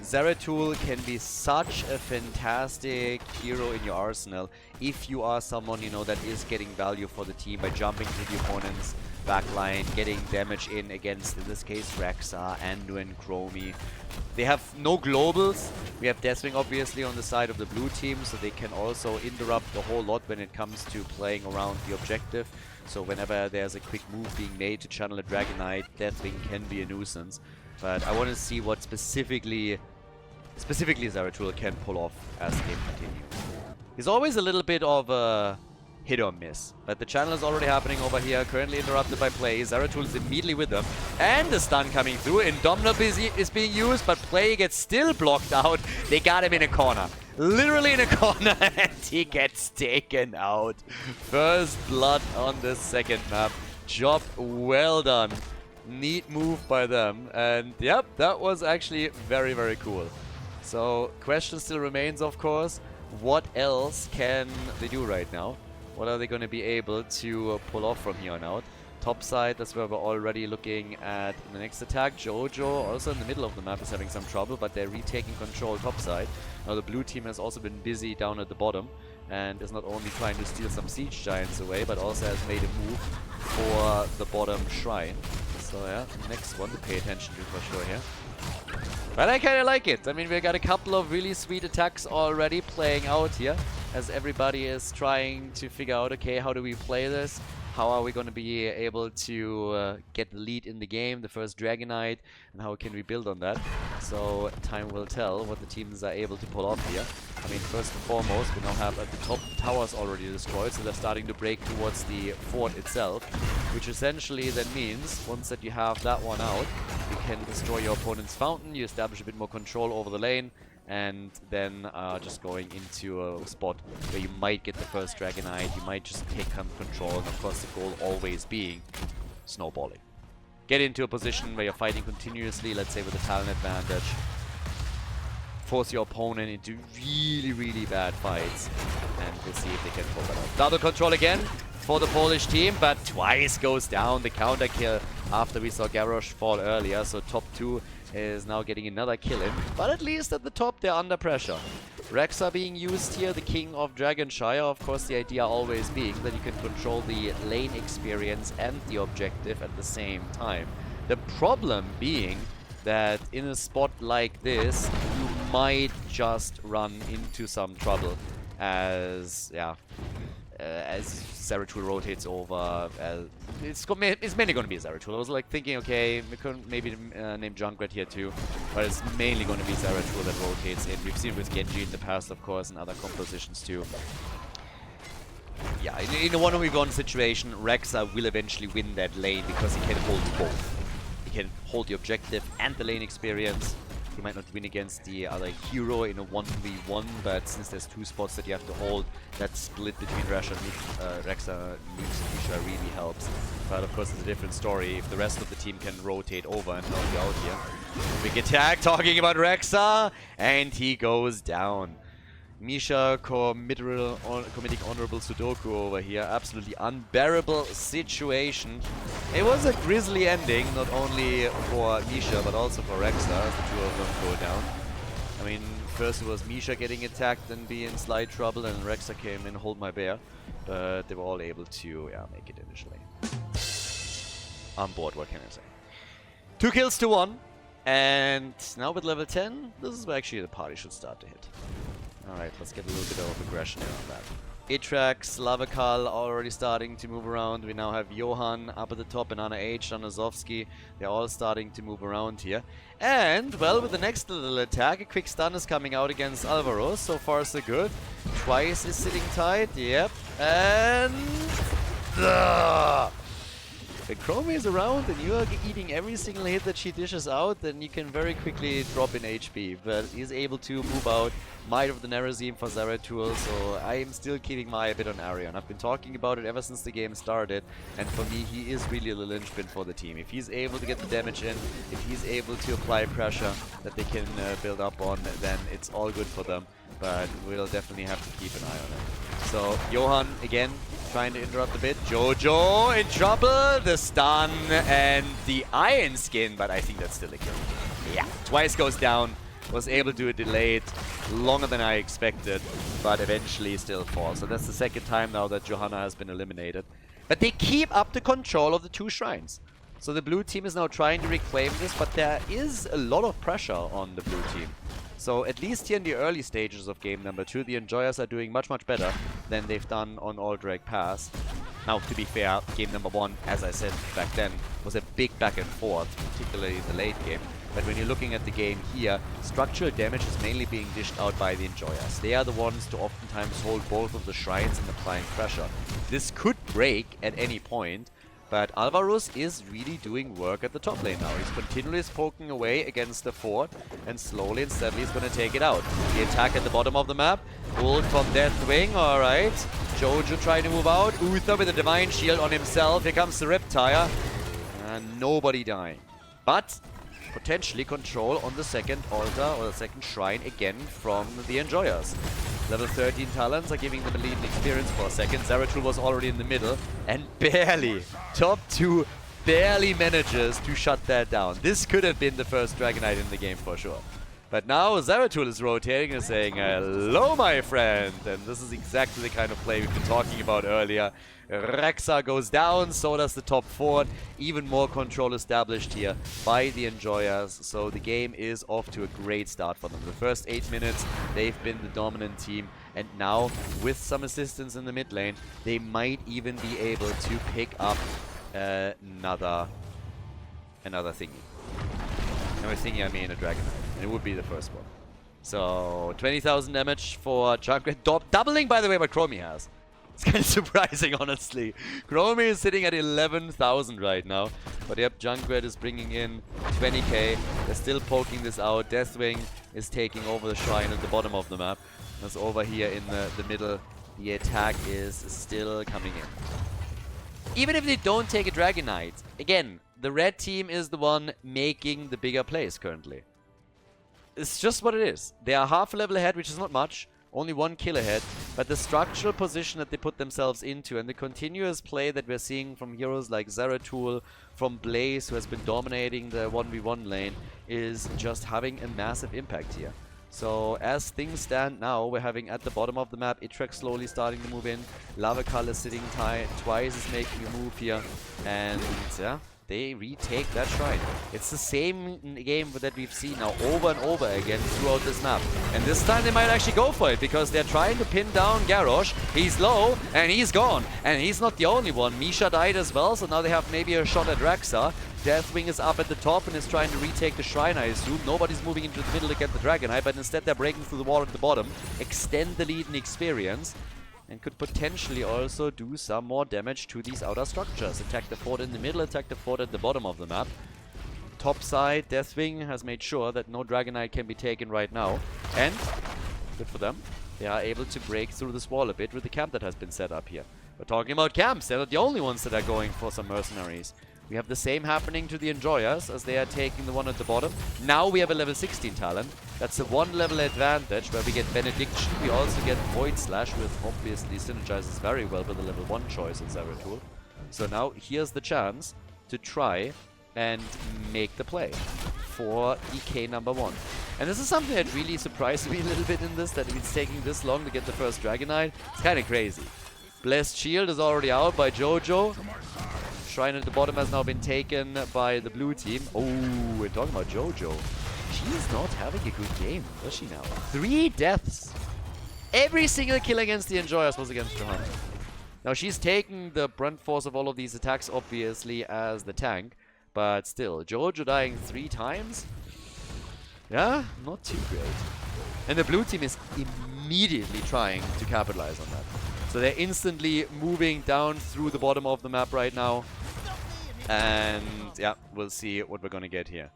Speaker 1: Zeratul can be such a fantastic hero in your arsenal if you are someone, you know, that is getting value for the team by jumping to the opponent's backline, getting damage in against, in this case, Rexa, Anduin, Chromie. They have no globals. We have Deathwing obviously on the side of the blue team, so they can also interrupt a whole lot when it comes to playing around the objective. So whenever there's a quick move being made to channel a Dragon Knight, Deathwing can be a nuisance. But I want to see what specifically Zeratul can pull off as the game continues. He's always a little bit of a hit or miss, but the channel is already happening over here, currently interrupted by Play. Zeratul is immediately with them, and the stun coming through. Indomitable is being used, but Play gets still blocked out. They got him in a corner. Literally in a corner, and he gets taken out. First blood on the second map. Job well done. Neat move by them, and yep, that was actually very, very cool. So, question still remains, of course, what else can they do right now? What are they going to be able to pull off from here on out? Top side, that's where we're already looking at the next attack. Jojo, also in the middle of the map, is having some trouble, but they're retaking control top side. Now the blue team has also been busy down at the bottom, and is not only trying to steal some siege giants away, but also has made a move for the bottom shrine. So yeah, next one to pay attention to for sure here. But I kind of like it. I mean, we got a couple of really sweet attacks already playing out here, as everybody is trying to figure out, okay, how do we play this? How are we going to be able to get the lead in the game, the first Dragon Knight, and how can we build on that? So time will tell what the teams are able to pull off here. I mean, first and foremost, we now have at the top towers already destroyed, so they're starting to break towards the fort itself, which essentially then means once that you have that one out, you can destroy your opponent's fountain, you establish a bit more control over the lane, and then just going into a spot where you might get the first Dragon Knight, you might just take control, and of course the goal always being snowballing. Get into a position where you're fighting continuously, let's say with a talent advantage, force your opponent into really, really bad fights, and we'll see if they can pull that off. Double control again for the Polish team, but twice goes down the counter kill after we saw Garrosh fall earlier, so top 2 is now getting another kill in, but at least at the top they're under pressure. Rexa being used here, the king of Shire. Of course, the idea always being that you can control the lane experience and the objective at the same time. The problem being that in a spot like this, you might just run into some trouble as, yeah, as Zeratul rotates over. It's mainly going to be Zeratul. I was like thinking, okay, we could maybe name Junkrat here too, but it's mainly going to be Zeratul that rotates in. We've seen it with Genji in the past, of course, and other compositions too. Yeah, in a 1v1 situation, Rexa will eventually win that lane because he can hold both. He can hold the objective and the lane experience. He might not win against the other hero in a 1v1, but since there's 2 spots that you have to hold, that split between Rexa and Misha really helps. But of course, it's a different story if the rest of the team can rotate over and help you out here. Big attack, talking about Rexa, and he goes down. Misha committing honorable Sudoku over here. Absolutely unbearable situation. It was a grisly ending, not only for Misha, but also for Rexa, as the 2 of them go down. I mean, first it was Misha getting attacked and be in slight trouble, and Rexa came in, hold my bear. But they were all able to, yeah, make it initially. On board, what can I say? 2 kills to 1. And now with level 10, this is where actually the party should start to hit. Alright, let's get a little bit of aggression here on that. Alterac, Slavakal already starting to move around. We now have Johan up at the top, and Anna H, Danazovsky. They're all starting to move around here. And, well, with the next little attack, a quick stun is coming out against Alvaro. So far, so good. Twice is sitting tight. Yep. And... When Chromie is around and you're eating every single hit that she dishes out, then you can very quickly drop in HP. But he's able to move out Might of the Nerazim for Zeratul, so I am still keeping my eye a bit on Arion. I've been talking about it ever since the game started, and for me, he is really the linchpin for the team. If he's able to get the damage in, if he's able to apply pressure that they can build up on, then it's all good for them. But we'll definitely have to keep an eye on it. So, Johan, again, trying to interrupt a bit. Jojo in trouble, the stun and the iron skin, but I think that's still a kill. Yeah, twice goes down. Was able to do a delayed longer than I expected, but eventually still falls. So that's the second time now that Johanna has been eliminated. But they keep up the control of the two shrines. So the blue team is now trying to reclaim this, but there is a lot of pressure on the blue team. So at least here in the early stages of game number 2, the Enjoyers are doing much, much better than they've done on Alterac Pass. Now, to be fair, game number 1, as I said back then, was a big back and forth, particularly in the late game. But when you're looking at the game here, structural damage is mainly being dished out by the Enjoyers. They are the ones to oftentimes hold both of the shrines and applying pressure. This could break at any point, but Alvarez is really doing work at the top lane now. He's continually poking away against the fort, and slowly and steadily he's going to take it out. The attack at the bottom of the map, pulled from Deathwing, alright. Jojo trying to move out. Uther with a Divine Shield on himself. Here comes the Reptile. And nobody dying. But potentially control on the second altar or the second shrine again from the Enjoyers. Level 13 talents are giving them a lead in experience for a second. Zeratul was already in the middle and barely, top 2, barely manages to shut that down. This could have been the first Dragonite in the game for sure. But now Zeratul is rotating and saying, hello, my friend. And this is exactly the kind of play we've been talking about earlier. Rexa goes down, so does the top 4. Even more control established here by the Enjoyers. So the game is off to a great start for them. The first 8 minutes, they've been the dominant team. And now, with some assistance in the mid lane, they might even be able to pick up another thingy. And by thingy, I mean a Dragonite. And it would be the first one. So, 20,000 damage for Junkrat. Doubling, by the way, what Chromie has. It's kind of surprising, honestly. Chromie is sitting at 11,000 right now. But yep, Junkrat is bringing in 20k. They're still poking this out. Deathwing is taking over the shrine at the bottom of the map. That's over here in the middle. The attack is still coming in. Even if they don't take a Dragonite, again, the red team is the one making the bigger plays currently. It's just what it is. They are half a level ahead, which is not much. Only 1 kill ahead. But the structural position that they put themselves into and the continuous play that we're seeing from heroes like Zeratul, from Blaze, who has been dominating the 1v1 lane, is just having a massive impact here. So as things stand now, we're having at the bottom of the map, Alterac slowly starting to move in. Lavakal is sitting twice, is making a move here. And yeah, they retake that shrine. It's the same game that we've seen now over and over again throughout this map. And this time they might actually go for it, because they're trying to pin down Garrosh. He's low, and he's gone. And he's not the only one. Misha died as well, so now they have maybe a shot at Rexa. Deathwing is up at the top and is trying to retake the shrine, I assume. Nobody's moving into the middle to get the Dragonite, but instead they're breaking through the wall at the bottom, extend the lead in experience, and could potentially also do some more damage to these outer structures. Attack the fort in the middle, attack the fort at the bottom of the map. Top side, Deathwing has made sure that no Dragonite can be taken right now. And, good for them, they are able to break through this wall a bit with the camp that has been set up here. We're talking about camps, they're not the only ones that are going for some mercenaries. We have the same happening to the Enjoyers as they are taking the one at the bottom. Now we have a level 16 talent. That's a 1 level advantage where we get Benediction. We also get Void Slash, which obviously synergizes very well with the level 1 choice in Zeratul. So now here's the chance to try and make the play for EK number 1. And this is something that really surprised me a little bit in this, that it's taking this long to get the first Dragonite. It's kind of crazy. Blessed Shield is already out by Jojo. Shrine at the bottom has now been taken by the blue team. Oh, we're talking about Jojo. She's not having a good game, does she now? 3 deaths. Every single kill against the Enjoyers was against Johanna. Now she's taking the brunt force of all of these attacks, obviously, as the tank. But still, Jojo dying 3 times? Yeah, not too great. And the blue team is immediately trying to capitalize on that. So they're instantly moving down through the bottom of the map right now. And yeah, we'll see what we're gonna get here.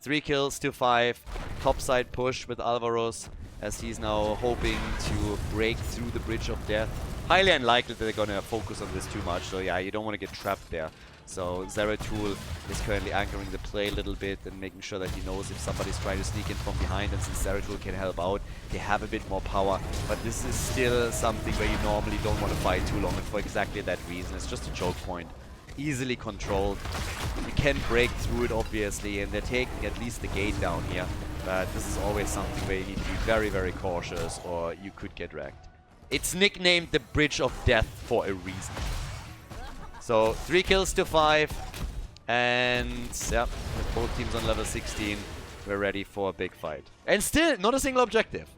Speaker 1: 3 kills to 5. Topside push with Alvaros, as he's now hoping to break through the Bridge of Death. Highly unlikely that they're gonna focus on this too much, so yeah, you don't want to get trapped there. So Zeratul is currently anchoring the play a little bit and making sure that he knows if somebody's trying to sneak in from behind, and since Zeratul can help out, they have a bit more power. But this is still something where you normally don't want to fight too long, and for exactly that reason. It's just a choke point. Easily controlled. You can break through it, obviously, and they're taking at least the gate down here. But this is always something where you need to be very, very cautious, or you could get wrecked. It's nicknamed the Bridge of Death for a reason. So 3 kills to 5, and yeah, with both teams on level 16, we're ready for a big fight. And still, not a single objective.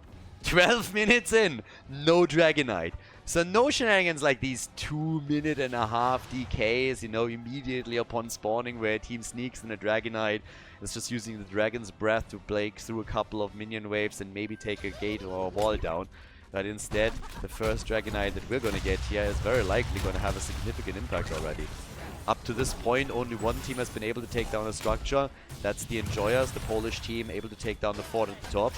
Speaker 1: 12 minutes in, no Dragonite. So no shenanigans like these 2.5-minute DKs, you know, immediately upon spawning, where a team sneaks in a Dragonite. It's just using the Dragon's Breath to break through a couple of minion waves and maybe take a gate or a wall down. But instead, the first Dragonite that we're gonna get here is very likely gonna have a significant impact already. Up to this point, only one team has been able to take down a structure. That's the Enjoyers, the Polish team, able to take down the fort at the top.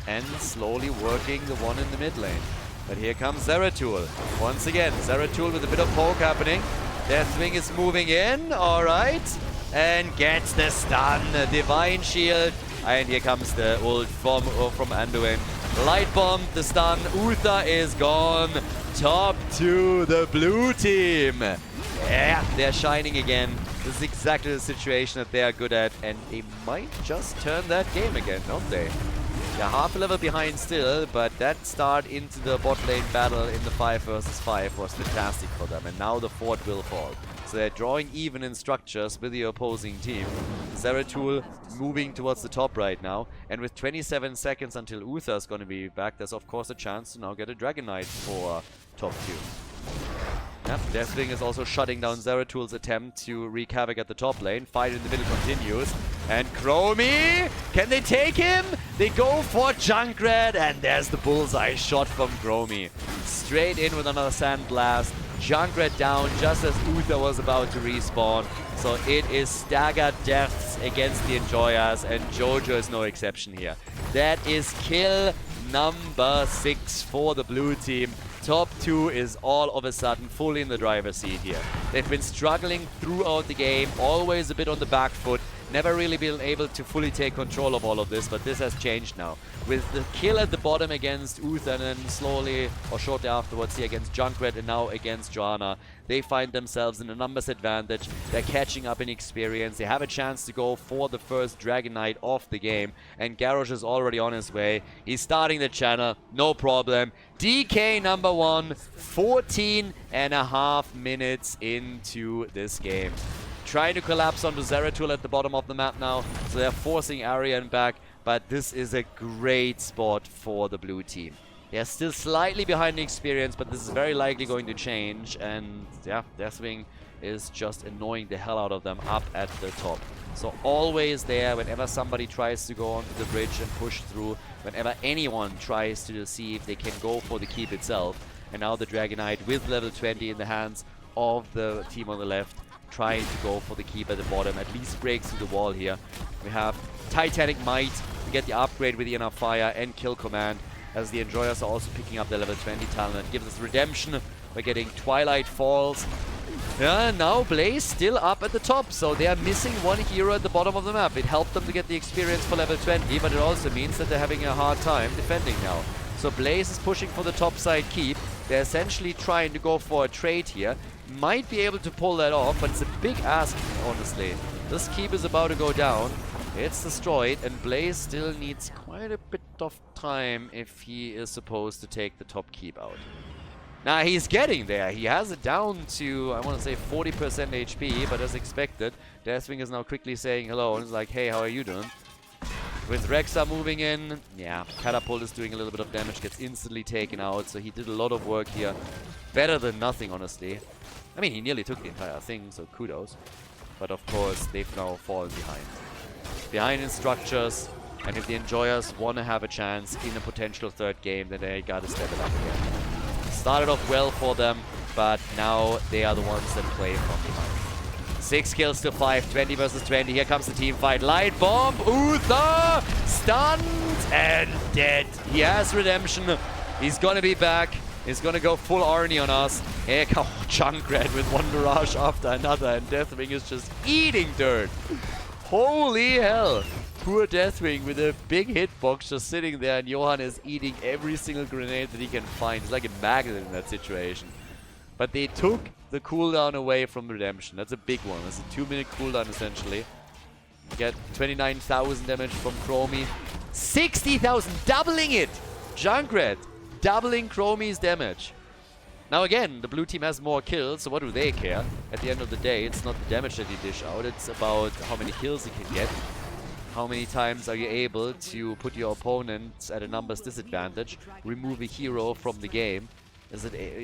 Speaker 1: And slowly working the one in the mid lane. But here comes Zeratul. Once again, Zeratul with a bit of poke happening. Deathwing is moving in, alright. And gets the stun, Divine Shield. And here comes the ult from Anduin. Light bomb, the stun, Uther is gone. Top 2, the blue team. Yeah, they're shining again. This is exactly the situation that they are good at, and they might just turn that game again, don't they? They're half a level behind still, but that start into the bot lane battle in the 5 versus 5 was fantastic for them, and now the fort will fall. So they're drawing even in structures with the opposing team. Zeratul moving towards the top right now, and with 27 seconds until Uther is going to be back, there's of course a chance to now get a Dragonite for top 2. Yep, Deathwing is also shutting down Zeratul's attempt to wreak havoc at the top lane. Fight in the middle continues. And Chromie! Can they take him? They go for Junkrat, and there's the bullseye shot from Chromie. Straight in with another Sandblast. Junkrat down just as Uther was about to respawn. So it is staggered deaths against the Enjoyers, and Jojo is no exception here. That is kill number 6 for the blue team. Top 2 is all of a sudden fully in the driver's seat here. They've been struggling throughout the game, always a bit on the back foot, never really been able to fully take control of all of this, but this has changed now. With the kill at the bottom against Uther, and then slowly or shortly afterwards here against Junkrat, and now against Joanna, they find themselves in a numbers advantage. They're catching up in experience. They have a chance to go for the first Dragonite of the game, and Garrosh is already on his way. He's starting the channel, no problem. DK number 1, 14.5 minutes into this game. Trying to collapse onto Zeratul at the bottom of the map now, so they're forcing Arian back, but this is a great spot for the blue team. They're still slightly behind in experience, but this is very likely going to change, and yeah, Deathwing is just annoying the hell out of them up at the top. So always there whenever somebody tries to go onto the bridge and push through, whenever anyone tries to see if they can go for the keep itself. And now the Dragonite with level 20 in the hands of the team on the left, trying to go for the keep at the bottom, at least break through the wall here. We have Titanic Might, we get the upgrade with the Inner Fire and Kill Command, as the Enjoyers are also picking up the level 20 talent. That gives us Redemption. We're getting Twilight Falls. Yeah, now Blaze still up at the top, so they are missing one hero at the bottom of the map. It helped them to get the experience for level 20, but it also means that they're having a hard time defending now. So Blaze is pushing for the top side keep. They're essentially trying to go for a trade here. Might be able to pull that off, but it's a big ask, honestly. This keep is about to go down. It's destroyed, and Blaze still needs quite a bit of time if he is supposed to take the top keep out. Now, he's getting there. He has it down to, I want to say, 40% HP, but as expected, Deathwing is now quickly saying hello, and is like, hey, how are you doing? With Rexa moving in, yeah, Catapult is doing a little bit of damage, gets instantly taken out, so he did a lot of work here. Better than nothing, honestly. I mean, he nearly took the entire thing, so kudos. But of course, they've now fallen behind. Behind in structures, and if the Enjoyers want to have a chance in a potential third game, then they gotta step it up again. Started off well for them, but now they are the ones that play from behind. 6 kills to 5, 20 versus 20. Here comes the team fight. Light bomb, Uther, stunned and dead. He has redemption. He's gonna be back. He's gonna go full Arnie on us. Here comes Junkrat with one barrage after another, and Deathwing is just eating dirt. Holy hell. Poor Deathwing with a big hitbox just sitting there, and Johan is eating every single grenade that he can find. He's like a magnet in that situation. But they took the cooldown away from Redemption. That's a big one. That's a 2-minute cooldown essentially. You get 29,000 damage from Chromie. 60,000, doubling it! Junkrat, doubling Chromie's damage. Now again, the blue team has more kills, so what do they care? At the end of the day, it's not the damage that you dish out, it's about how many kills you can get. How many times are you able to put your opponents at a numbers disadvantage, remove a hero from the game?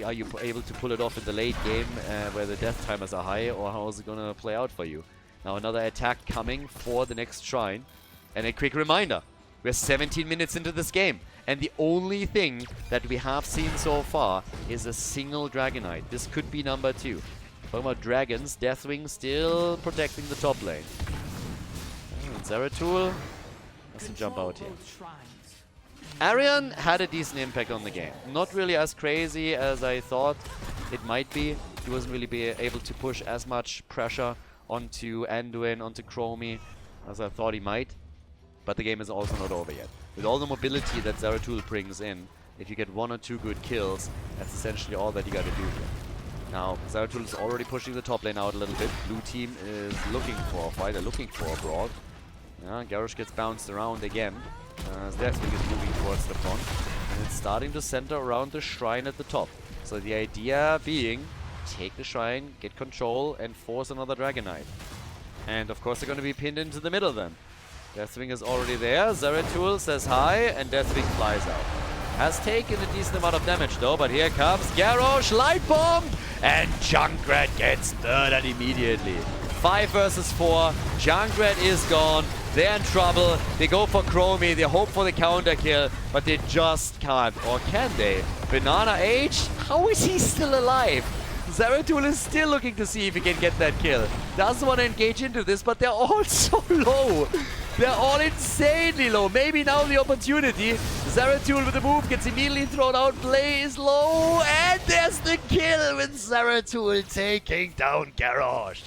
Speaker 1: Are you able to pull it off in the late game where the death timers are high, or how is it gonna play out for you? Now another attack coming for the next shrine. And a quick reminder, we're 17 minutes into this game, and the only thing that we have seen so far is a single Dragonite. This could be number 2. Talking about dragons, Deathwing still protecting the top lane. Zeratul doesn't jump out here. Arian had a decent impact on the game. Not really as crazy as I thought it might be. He wasn't really able to push as much pressure onto Anduin, onto Chromie as I thought he might. But the game is also not over yet. With all the mobility that Zeratul brings in, if you get 1 or 2 good kills, that's essentially all that you gotta do here. Now, Zeratul is already pushing the top lane out a little bit. Blue team is looking for a fight, they're looking for a brawl. Yeah, Garrosh gets bounced around again. Deathwing is moving towards the front, and it's starting to center around the shrine at the top. So the idea being, take the shrine, get control, and force another Dragonite. And of course they're going to be pinned into the middle then. Deathwing is already there, Zeratul says hi, and Deathwing flies out. Has taken a decent amount of damage though, but here comes Garrosh, light bomb, and Junkrat gets murdered immediately. 5 versus 4, Junkrat is gone. They're in trouble. They go for Chromie. They hope for the counter kill, but they just can't. Or can they? Banana H? How is he still alive? Zeratul is still looking to see if he can get that kill. Doesn't want to engage into this, but they're all so low. They're all insanely low. Maybe now the opportunity. Zeratul with the move gets immediately thrown out. Play is low. And there's the kill with Zeratul taking down Garrosh.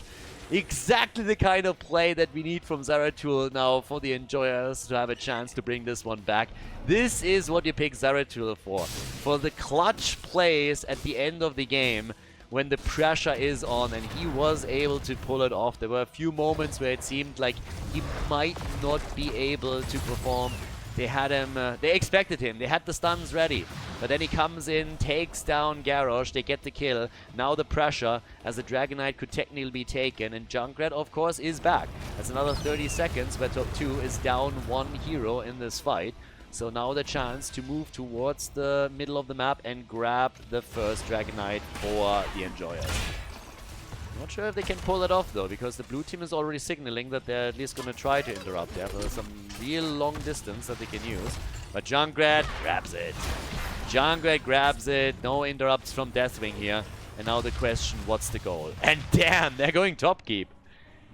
Speaker 1: Exactly the kind of play that we need from Zeratul now for the enjoyers to have a chance to bring this one back. This is what you pick Zeratul for the clutch plays at the end of the game when the pressure is on, and he was able to pull it off. There were a few moments where it seemed like he might not be able to perform. They had him, they expected him, they had the stuns ready. But then he comes in, takes down Garrosh, they get the kill. Now the pressure, as the Dragonite could technically be taken, and Junkrat, of course, is back. That's another 30 seconds, where top 2 is down 1 hero in this fight. So now the chance to move towards the middle of the map and grab the first Dragonite for the enjoyers. Not sure if they can pull it off though, because the blue team is already signaling that they're at least going to try to interrupt there. There's some real long distance that they can use. But Junkrat grabs it. Junkrat grabs it. No interrupts from Deathwing here. And now the question, what's the goal? And damn, they're going top keep.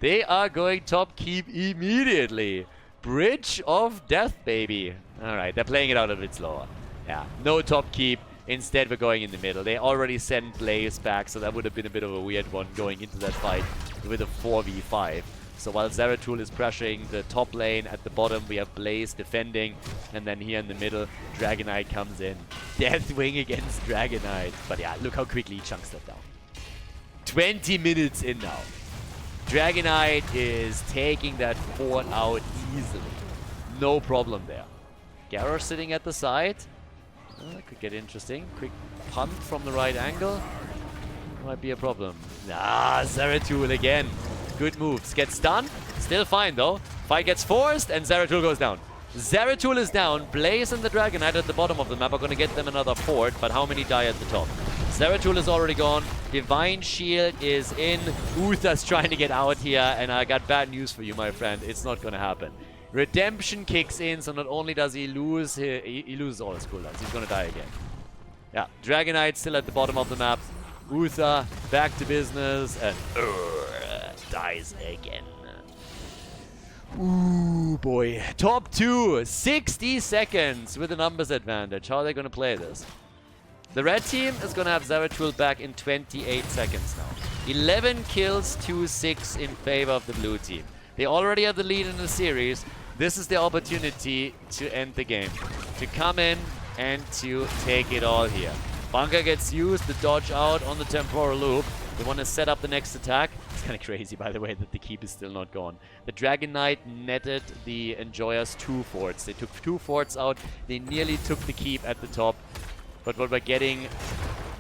Speaker 1: They are going top keep immediately. Bridge of Death, baby. Alright, they're playing it out a bit slower. Yeah, no top keep. Instead, we're going in the middle. They already sent Blaze back, so that would have been a bit of a weird one going into that fight with a 4v5. So while Zeratul is pressuring the top lane, at the bottom we have Blaze defending, and then here in the middle, Dragonite comes in. Deathwing against Dragonite. But yeah, look how quickly he chunks that down. 20 minutes in now. Dragonite is taking that fort out easily. No problem there. Garrosh sitting at the side. That could get interesting. Quick punt from the right angle. Might be a problem. Ah, Zeratul again. Good moves. Gets stunned. Still fine though. Fight gets forced and Zeratul goes down. Zeratul is down. Blaze and the Dragonite at the bottom of the map are going to get them another fort, but how many die at the top? Zeratul is already gone. Divine Shield is in. Uther's trying to get out here, and I got bad news for you, my friend. It's not going to happen. Redemption kicks in, so not only does he lose, he loses all his cooldowns. He's going to die again. Yeah, Dragonite still at the bottom of the map. Uther back to business and equalize again. Ooh, boy. Top 2, 60 seconds with a numbers advantage. How are they going to play this? The red team is going to have Zeratul back in 28 seconds now. 11 kills to 6 in favor of the blue team. They already have the lead in the series. This is the opportunity to end the game. To come in and to take it all here. Bunker gets used to dodge out on the temporal loop. They want to set up the next attack. It's kind of crazy, by the way, that the keep is still not gone. The Dragon Knight netted the Enjoyers 2 forts. They took 2 forts out. They nearly took the keep at the top. But what we're getting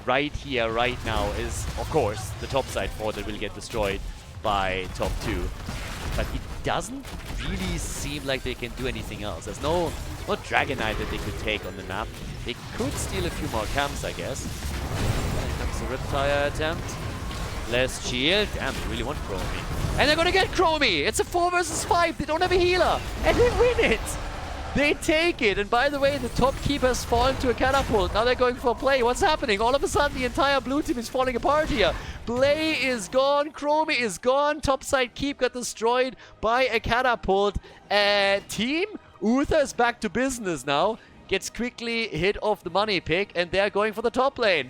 Speaker 1: right here, right now, is, of course, the top side fort that will get destroyed by top 2. But it doesn't really seem like they can do anything else. There's no Dragon Knight that they could take on the map. They could steal a few more camps, I guess. Here comes the Riptire attempt. Less shield. Damn, they really want Chromie. And they're gonna get Chromie! It's a 4 versus 5. They don't have a healer. And they win it! They take it, and by the way, the top keep has fallen to a catapult. Now they're going for a play. What's happening? All of a sudden, the entire blue team is falling apart here. Play is gone. Chromie is gone. Topside keep got destroyed by a catapult. Team Uther is back to business now. Gets quickly hit off the money pick, and they're going for the top lane.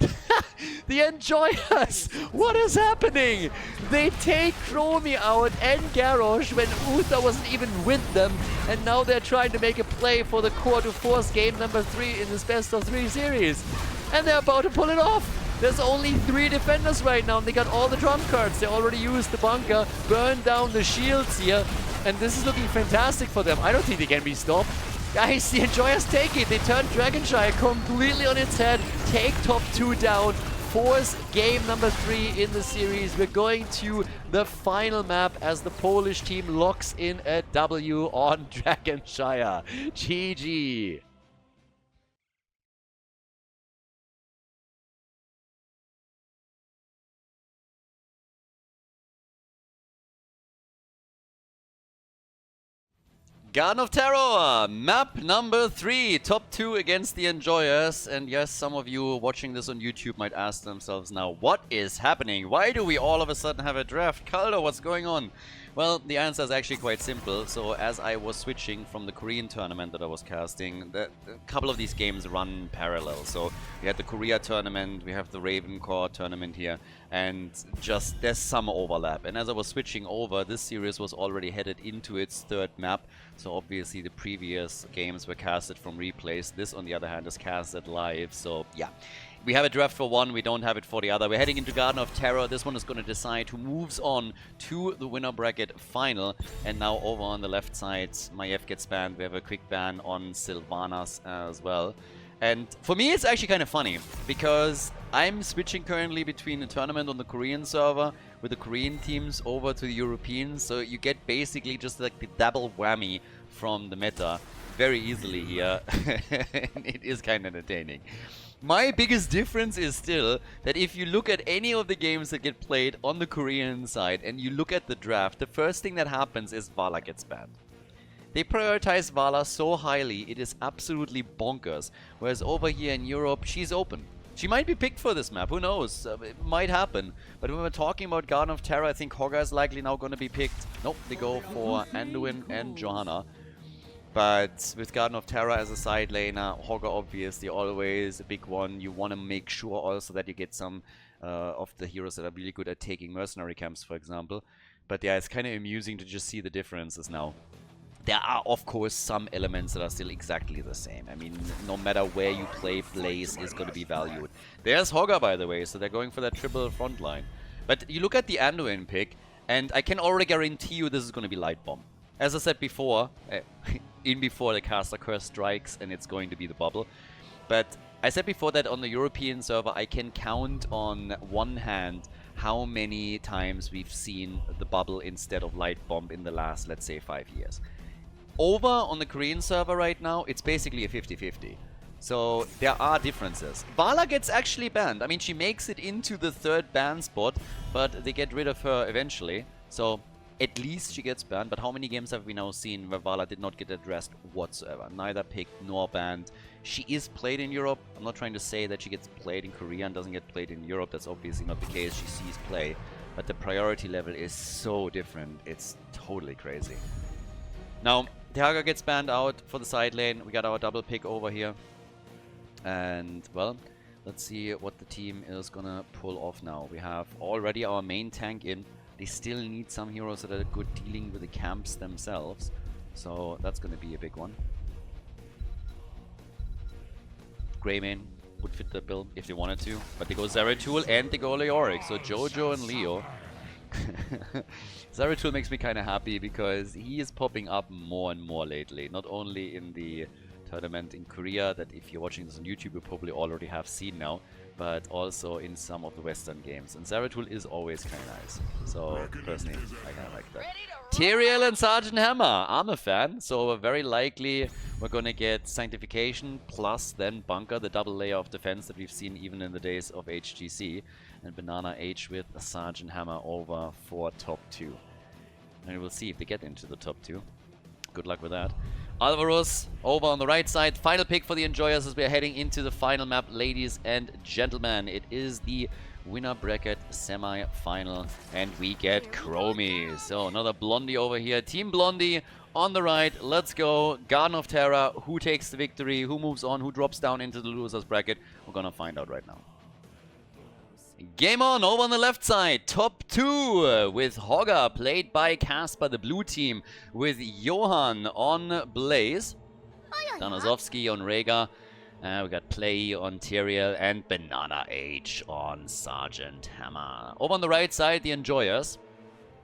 Speaker 1: The Enjoyers! What is happening? They take Chromie out and Garrosh when Uther wasn't even with them, and now they're trying to make a play for the core to force game number 3 in this best of 3 series. And they're about to pull it off. There's only 3 defenders right now, and they got all the trump cards. They already used the bunker, burned down the shields here, and this is looking fantastic for them. I don't think they can be stopped. Guys, the Enjoyers take it. They turn Shire completely on its head, take top 2 down, force game number 3 in the series. We're going to the final map as the Polish team locks in a W on Shire. GG.
Speaker 2: Garden of Terror, map number 3, top 2 against the Enjoyers. And yes, some of you watching this on YouTube might ask themselves now, what is happening? Why do we all of a sudden have a draft? Khaldor, what's going on? Well, the answer is actually quite simple. So as I was switching from the Korean tournament that I was casting, a couple of these games run parallel. So we had the Korea tournament, we have the RavenCourt tournament here, and just there's some overlap. And as I was switching over, this series was already headed into its 3rd map. So obviously the previous games were casted from replays. This, on the other hand, is casted live. So yeah. We have a draft for one, we don't have it for the other. We're heading into Garden of Terror. This one is going to decide who moves on to the winner bracket final. And now over on the left side, Maiev gets banned. We have a quick ban on Sylvanas as well. And for me, it's actually kind of funny, because I'm switching currently between the tournament on the Korean server with the Korean teams over to the Europeans. So you get basically just like the double whammy from the meta very easily here. And it is kind of entertaining. My biggest difference is still that if you look at any of the games that get played on the Korean side and you look at the draft, the first thing that happens is Vala gets banned. They prioritize Vala so highly, it is absolutely bonkers. Whereas over here in Europe, she's open. She might be picked for this map, who knows? It might happen. But when we're talking about Garden of Terror, I think Hogga is likely now going to be picked. Nope, they go for Anduin and Johanna. But with Garden of Terror as a side laner, Hogga obviously always a big one. You want to make sure also that you get some of the heroes that are really good at taking mercenary camps, for example. But yeah, it's kind of amusing to just see the differences now. There are, of course, some elements that are still exactly the same. I mean, no matter where you play, Blaze is going to be valued. There's Hogga, by the way, so they're going for that triple front line. But you look at the Anduin pick, and I can already guarantee you this is going to be Light Bomb. As I said before, before the caster curse strikes, and it's going to be the bubble. But I said before that on the European server, I can count on one hand how many times we've seen the bubble instead of Light Bomb in the last, let's say, 5 years. Over on the Korean server right now, it's basically a 50-50. So there are differences. Vala gets actually banned. I mean, she makes it into the 3rd ban spot, but they get rid of her eventually. So at least she gets banned. But how many games have we now seen where Vala did not get addressed whatsoever? Neither picked nor banned. She is played in Europe. I'm not trying to say that she gets played in Korea and doesn't get played in Europe. That's obviously not the case. She sees play. but the priority level is so different. It's totally crazy. Now, Tiago gets banned out for the side lane. We got our double pick over here. And, well, let's see what the team is gonna pull off now. We have already our main tank in. They still need some heroes that are good dealing with the camps themselves. So that's gonna be a big one. Greymane would fit the bill if they wanted to. But they go Zeratul and they go Leoric. So Jojo and Leo. Zeratul makes me kind of happy because he is popping up more and more lately. Not only in the tournament in Korea that if you're watching this on YouTube you probably already have seen now, but also in some of the Western games. And Zeratul is always kind of nice. So personally, I kind of like that. Tyrael and Sergeant Hammer. I'm a fan, so very likely we're gonna get Sanctification plus then Bunker, the double layer of defense that we've seen even in the days of HGC. And Banana H with Sergeant Hammer over for top 2. And we'll see if they get into the top 2. Good luck with that. Alvaros over on the right side. Final pick for the Enjoyers as we are heading into the final map, ladies and gentlemen. It is the winner bracket semi-final, and we get Chromie. So another Blondie over here. Team Blondie on the right. Let's go. Garden of Terror. Who takes the victory? Who moves on? Who drops down into the losers bracket? We're gonna find out right now. Game on, over on the left side, top 2 with Hogger, played by Casper, the blue team, with Johan on Blaze, Danazovsky on Rhaegar, we got Play on Tyrael, and Banana H on Sergeant Hammer. Over on the right side, the Enjoyers,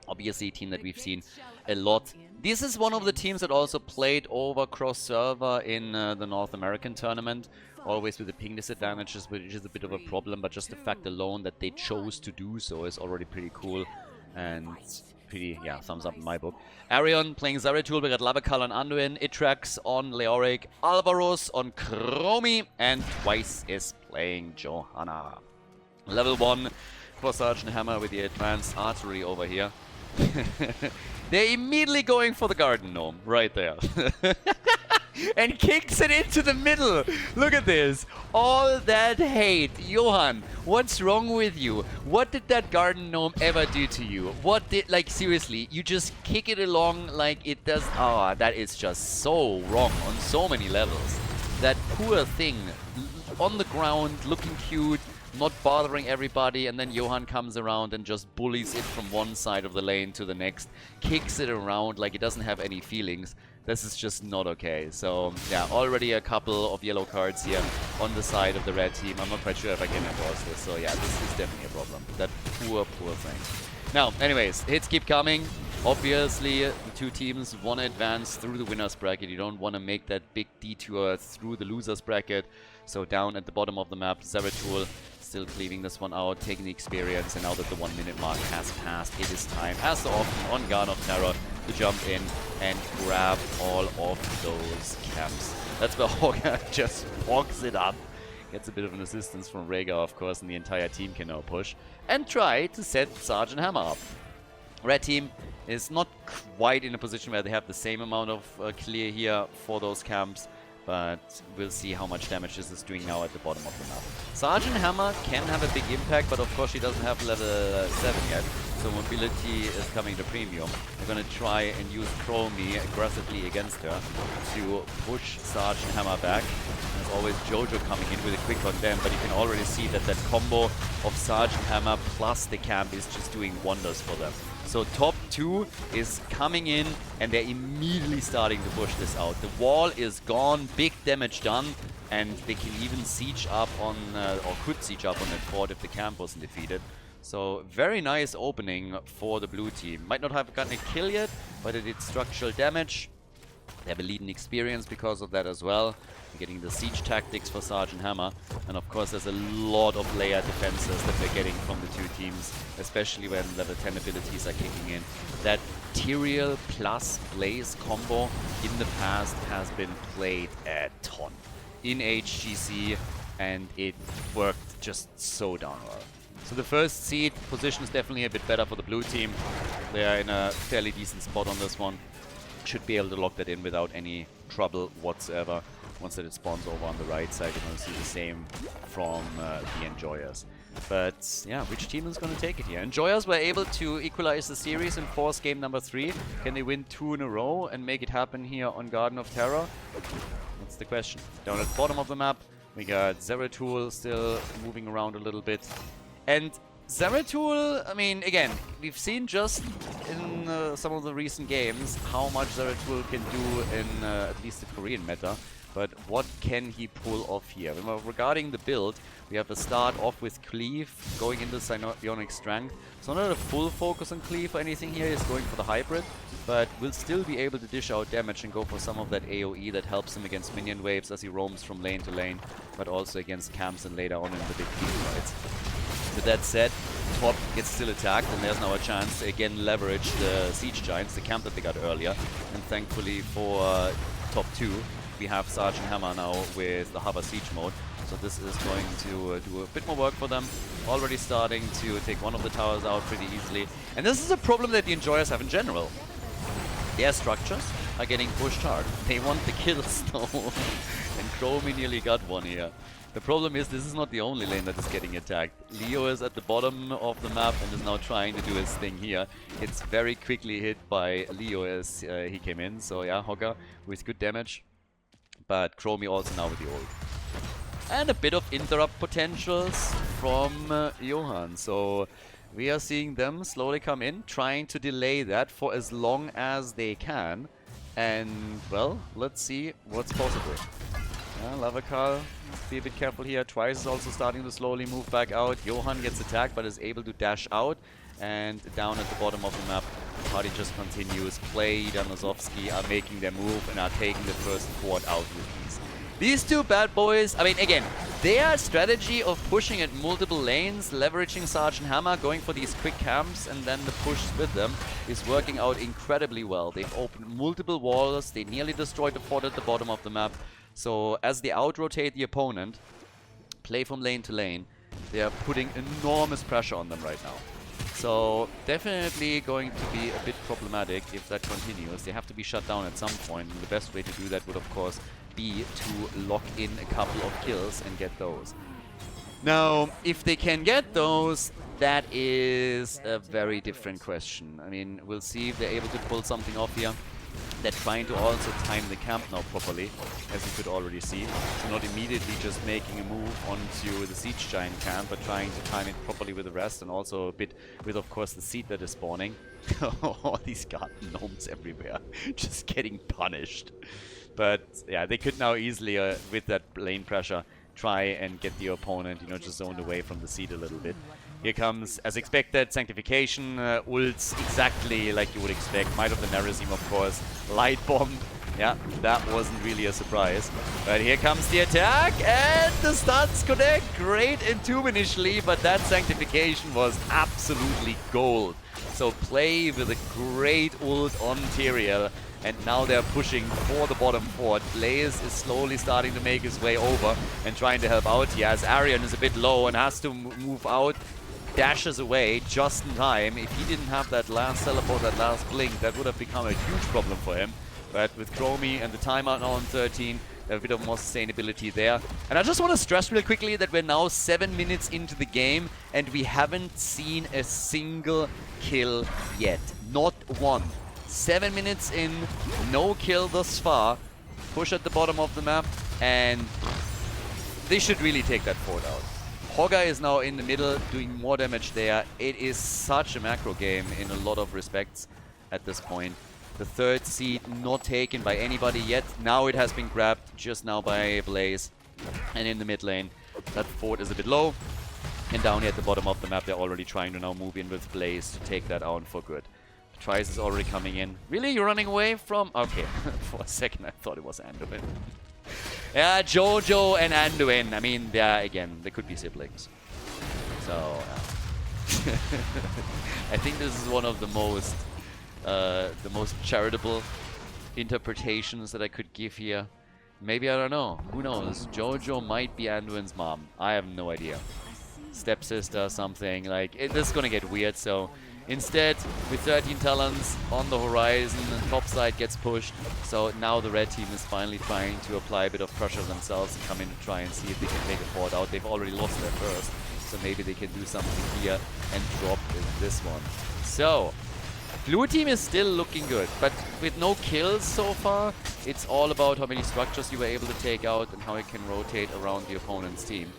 Speaker 2: obviously a team that we've seen a lot. This is one of the teams that also played over cross-server in the North American tournament. Always with the ping disadvantages, which is a bit of a problem, but just the fact alone that they chose to do so is already pretty cool. And pretty, yeah, thumbs up in my book. Arion playing Zeratul, we got Lavakal on Anduin, Itrax on Leoric, Alvaros on Chromie, and Twice is playing Johanna. Level 1 for Sergeant Hammer with the Advanced Artery over here. They're immediately going for the Garden Gnome, right there. And kicks it into the middle. Look at this. All that hate. Johan, what's wrong with you? What did that Garden Gnome ever do to you? What did, like, seriously, you just kick it along like it does. Oh, that is just so wrong on so many levels. That poor thing on the ground, looking cute, not bothering everybody, and then Johan comes around and just bullies it from one side of the lane to the next, kicks it around like it doesn't have any feelings. This is just not okay. So, yeah, already a couple of yellow cards here on the side of the red team. I'm not quite sure if I can endorse this. So, yeah, this is definitely a problem. That poor thing. Now, anyways, hits keep coming. Obviously, the two teams want to advance through the winner's bracket. You don't want to make that big detour through the loser's bracket. So, down at the bottom of the map, Zeratul still cleaving this one out, taking the experience, and now that the 1 minute mark has passed, it is time, as so often on Garden of Terror, to jump in and grab all of those camps. That's where Hogger just walks it up. Gets a bit of an assistance from Rhaegar, of course, and the entire team can now push and try to set Sergeant Hammer up. Red team is not quite in a position where they have the same amount of clear here for those camps, but we'll see how much damage this is doing now at the bottom of the map. Sergeant Hammer can have a big impact, but of course she doesn't have level 7 yet, so mobility is coming to premium. They're gonna try and use Chromie aggressively against her to push Sergeant Hammer back. There's always Jojo coming in with a quick on them, but you can already see that that combo of Sergeant Hammer plus the camp is just doing wonders for them. So top 2 is coming in, and they're immediately starting to push this out. The wall is gone, big damage done, and they can even siege up on, or could siege up on that fort if the camp wasn't defeated. So very nice opening for the blue team. Might not have gotten a kill yet, but it did structural damage. They have a lead in experience because of that as well. We're getting the siege tactics for Sergeant Hammer. And of course there's a lot of layer defenses that we're getting from the two teams, especially when level 10 abilities are kicking in. That Tyrael plus Blaze combo in the past has been played a ton in HGC, and it worked just so darn well. So the first seed position is definitely a bit better for the blue team. They are in a fairly decent spot on this one. Should be able to lock that in without any trouble whatsoever. Once that it spawns over on the right side, you're going to see the same from the Enjoyers. But yeah, which team is going to take it here? Enjoyers were able to equalize the series and force game number 3. Can they win 2 in a row and make it happen here on Garden of Terror? That's the question. Down at the bottom of the map, we got Zeratul still moving around a little bit. And Zeratul, I mean, again, we've seen just in some of the recent games how much Zeratul can do in at least the Korean meta. But what can he pull off here? Regarding the build, we have a start off with Cleave, going into Psionic Strength. So not a full focus on Cleave or anything here, he's going for the hybrid, but will still be able to dish out damage and go for some of that AoE that helps him against minion waves as he roams from lane to lane, but also against camps and later on in the big team fights. With that said, top gets still attacked, and there's now a chance to again leverage the Siege Giants, the camp that they got earlier. And thankfully for top 2, we have Sergeant Hammer now with the hover siege mode. So this is going to do a bit more work for them. Already starting to take one of the towers out pretty easily. And this is a problem that the Enjoyers have in general. Their structures are getting pushed hard. They want the kills though. And Chromie nearly got one here. The problem is this is not the only lane that is getting attacked. Leo is at the bottom of the map and is now trying to do his thing here. It's very quickly hit by Leo as he came in. So yeah, Hogger with good damage. But Chromie also now with the ult. And a bit of interrupt potentials from Johan. So we are seeing them slowly come in, trying to delay that for as long as they can. And, well, let's see what's possible. Lavakal, be a bit careful here. Twice is also starting to slowly move back out. Johan gets attacked but is able to dash out. And down at the bottom of the map, the party just continues. Play, Danozovsky are making their move and are taking the first fort out with ease. These two bad boys, I mean, again, their strategy of pushing at multiple lanes, leveraging Sergeant Hammer, going for these quick camps and then the push with them is working out incredibly well. They've opened multiple walls, they nearly destroyed the fort at the bottom of the map. So as they out-rotate the opponent, play from lane to lane, they are putting enormous pressure on them right now. So definitely going to be a bit problematic if that continues. They have to be shut down at some point, and the best way to do that would of course be to lock in a couple of kills and get those. Now, if they can get those, that is a very different question. I mean, we'll see if they're able to pull something off here. They're trying to also time the camp now properly, as you could already see. So not immediately just making a move onto the Siege Giant camp, but trying to time it properly with the rest, and also a bit with, of course, the seed that is spawning. All these garden gnomes everywhere, just getting punished. But yeah, they could now easily, with that lane pressure, try and get the opponent, you know, just zoned away from the seed a little bit. Here comes, as expected, Sanctification, ults exactly like you would expect. Might of the Nerazim, of course. Light Bomb. Yeah, that wasn't really a surprise. But here comes the attack, and the stuns connect. Great Entomb initially, but that Sanctification was absolutely gold. So play with a great ult on Tyrael. And now they're pushing for the bottom fort. Blaze is slowly starting to make his way over and trying to help out here as Arian is a bit low and has to move out. Dashes away just in time. If he didn't have that last teleport, that last blink, that would have become a huge problem for him. But with Chromie and the timeout now on 13, a bit of more sustainability there. And I just want to stress real quickly that we're now 7 minutes into the game and we haven't seen a single kill yet. Not one. 7 minutes in, no kill thus far. Push at the bottom of the map, and they should really take that fort out. Hogger is now in the middle, doing more damage there. It is such a macro game in a lot of respects at this point. The third seed not taken by anybody yet. Now it has been grabbed just now by Blaze. And in the mid lane, that fort is a bit low. And down here at the bottom of the map, they're already trying to now move in with Blaze to take that out for good. Trice is already coming in. Really? You're running away from... Okay. For a second, I thought it was Anduin. Yeah, Jojo and Anduin. I mean, yeah, again, they could be siblings. So, I think this is one of the most charitable interpretations that I could give here. Maybe, I don't know. Who knows? Jojo might be Anduin's mom. I have no idea. Stepsister, something. Like, this is gonna get weird, so... Instead, with 13 talents on the horizon, and top side gets pushed. So now the red team is finally trying to apply a bit of pressure themselves and come in and try and see if they can take a fort out. They've already lost their first. So maybe they can do something here and drop this one. So, blue team is still looking good, but with no kills so far, it's all about how many structures you were able to take out and how it can rotate around the opponent's team.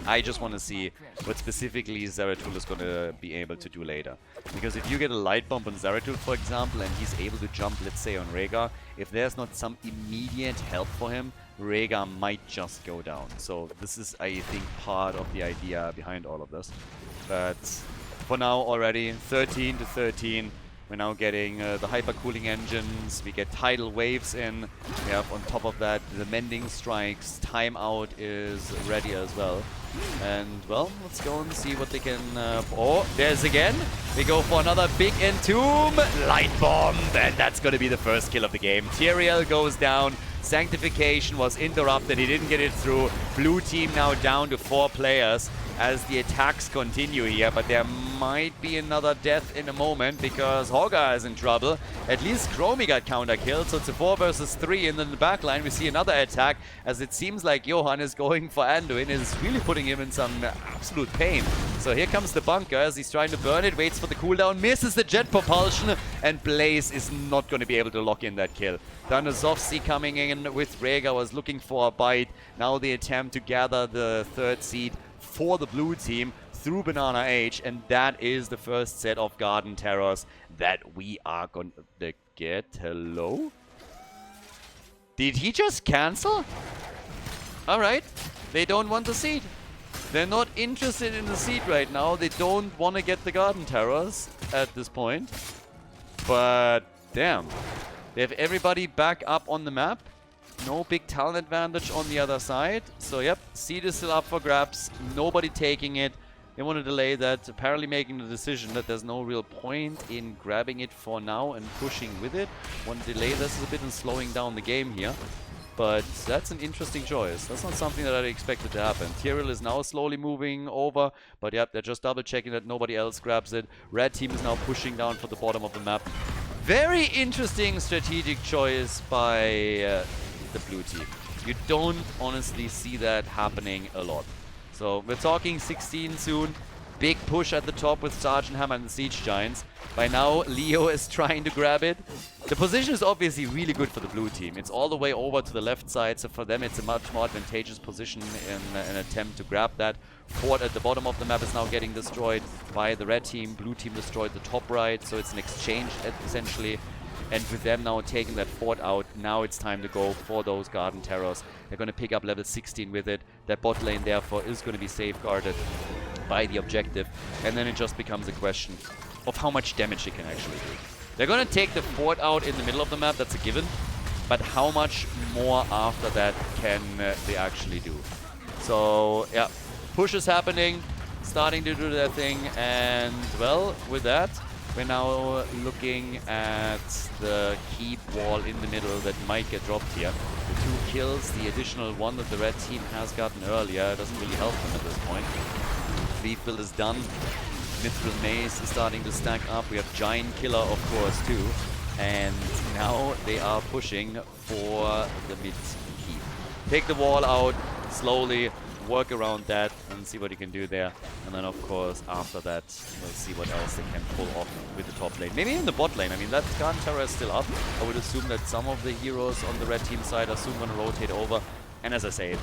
Speaker 2: I just want to see what specifically Zeratul is going to be able to do later. Because if you get a light bomb on Zeratul, for example, and he's able to jump, let's say, on Rhaegar, if there's not some immediate help for him, Rhaegar might just go down. So this is, I think, part of the idea behind all of this. But for now already, 13 to 13. We're now getting the hyper cooling engines, we get tidal waves in, we have on top of that the mending strikes, timeout is ready as well. And well, let's go and see what they can... oh, there's again, we go for another big entomb, light bomb, and that's gonna be the first kill of the game. Tyrael goes down, Sanctification was interrupted, he didn't get it through. Blue team now down to 4 players as the attacks continue here, but there might be another death in a moment because Hogga is in trouble. At least Chromie got counter killed, so it's a 4 versus 3, and then in the back line we see another attack as it seems like Johan is going for Anduin, is really putting him in some absolute pain. So here comes the bunker as he's trying to burn it, waits for the cooldown, misses the jet propulsion, and Blaze is not going to be able to lock in that kill. Danazovsky coming in with Rhaegar was looking for a bite. Now the attempt to gather the 3rd seed for the blue team through Banana Age, and that is the first set of Garden Terrors that we are going to get. Hello? Did he just cancel? Alright, they don't want the seed. They're not interested in the seed right now. They don't want to get the Garden Terrors at this point. But damn, they have everybody back up on the map. No big talent advantage on the other side. So yep, seed is still up for grabs. Nobody taking it. They want to delay that, apparently making the decision that there's no real point in grabbing it for now and pushing with it. Want to delay this a bit and slowing down the game here. But that's an interesting choice. That's not something that I expected to happen. Tyrael is now slowly moving over, but yep, they're just double checking that nobody else grabs it. Red team is now pushing down for the bottom of the map. Very interesting strategic choice by the blue team. You don't honestly see that happening a lot. So we're talking 16 soon. Big push at the top with Sergeant Hammer and the Siege Giants. By now, Leo is trying to grab it. The position is obviously really good for the blue team. It's all the way over to the left side, so for them it's a much more advantageous position in an attempt to grab that. Fort at the bottom of the map is now getting destroyed by the red team. Blue team destroyed the top right, so it's an exchange essentially. And with them now taking that fort out, now it's time to go for those Garden Terrors. They're going to pick up level 16 with it. That bot lane therefore is going to be safeguarded by the objective. And then it just becomes a question of how much damage they can actually do. They're going to take the fort out in the middle of the map, that's a given. But how much more after that can they actually do? So yeah, push is happening, starting to do their thing. And well, with that, we're now looking at the keep wall in the middle that might get dropped here. The 2 kills, the additional 1 that the red team has gotten earlier doesn't really help them at this point. Leaf build is done. Mithril Mace is starting to stack up. We have Giant Killer, of course, too. And now they are pushing for the mid keep. Take the wall out slowly. Work around that and see what you can do there. And then of course after that we'll see what else they can pull off with the top lane. Maybe in the bot lane. I mean, that Garden Terror is still up. I would assume that some of the heroes on the red team side are soon going to rotate over. And as I say,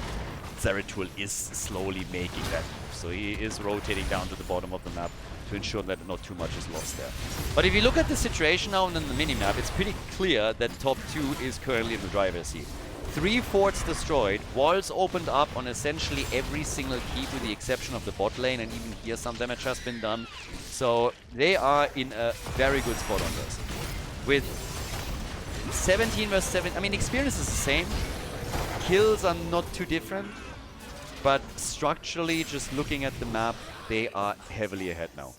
Speaker 2: Zeratul is slowly making that move. So he is rotating down to the bottom of the map to ensure that not too much is lost there. But if you look at the situation now on the minimap, it's pretty clear that top 2 is currently in the driver's seat. 3 forts destroyed, walls opened up on essentially every single keep with the exception of the bot lane, and even here some damage has been done. So they are in a very good spot on this. With 17 versus 7, I mean, experience is the same. Kills are not too different, but structurally, just looking at the map, they are heavily ahead now.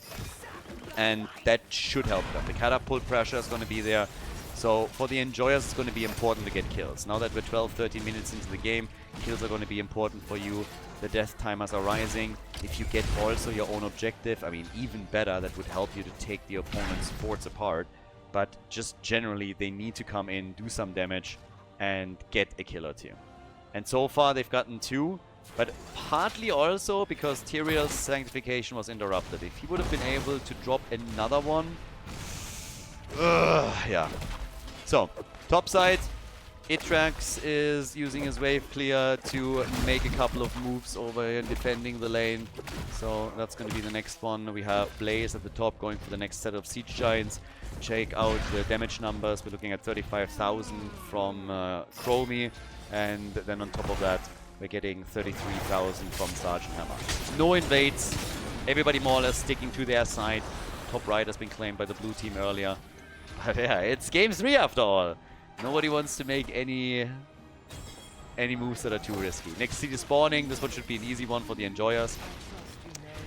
Speaker 2: And that should help them. The catapult pressure is going to be there. So for the enjoyers, it's going to be important to get kills. Now that we're 12-13 minutes into the game, kills are going to be important for you. The death timers are rising. If you get also your own objective, I mean, even better, that would help you to take the opponent's forts apart. But just generally, they need to come in, do some damage, and get a kill or 2. And so far, they've gotten 2. But partly also because Tyrael's sanctification was interrupted. If he would have been able to drop another one... yeah. So, top side, Itrax is using his wave clear to make a couple of moves over here, defending the lane. So that's going to be the next one. We have Blaze at the top going for the next set of Siege Giants. Check out the damage numbers. We're looking at 35,000 from Chromie. And then on top of that, we're getting 33,000 from Sergeant Hammer. No invades. Everybody more or less sticking to their side. Top right has been claimed by the blue team earlier. But yeah, it's game 3 after all. Nobody wants to make any moves that are too risky. Next city spawning. This one should be an easy one for the Enjoyers.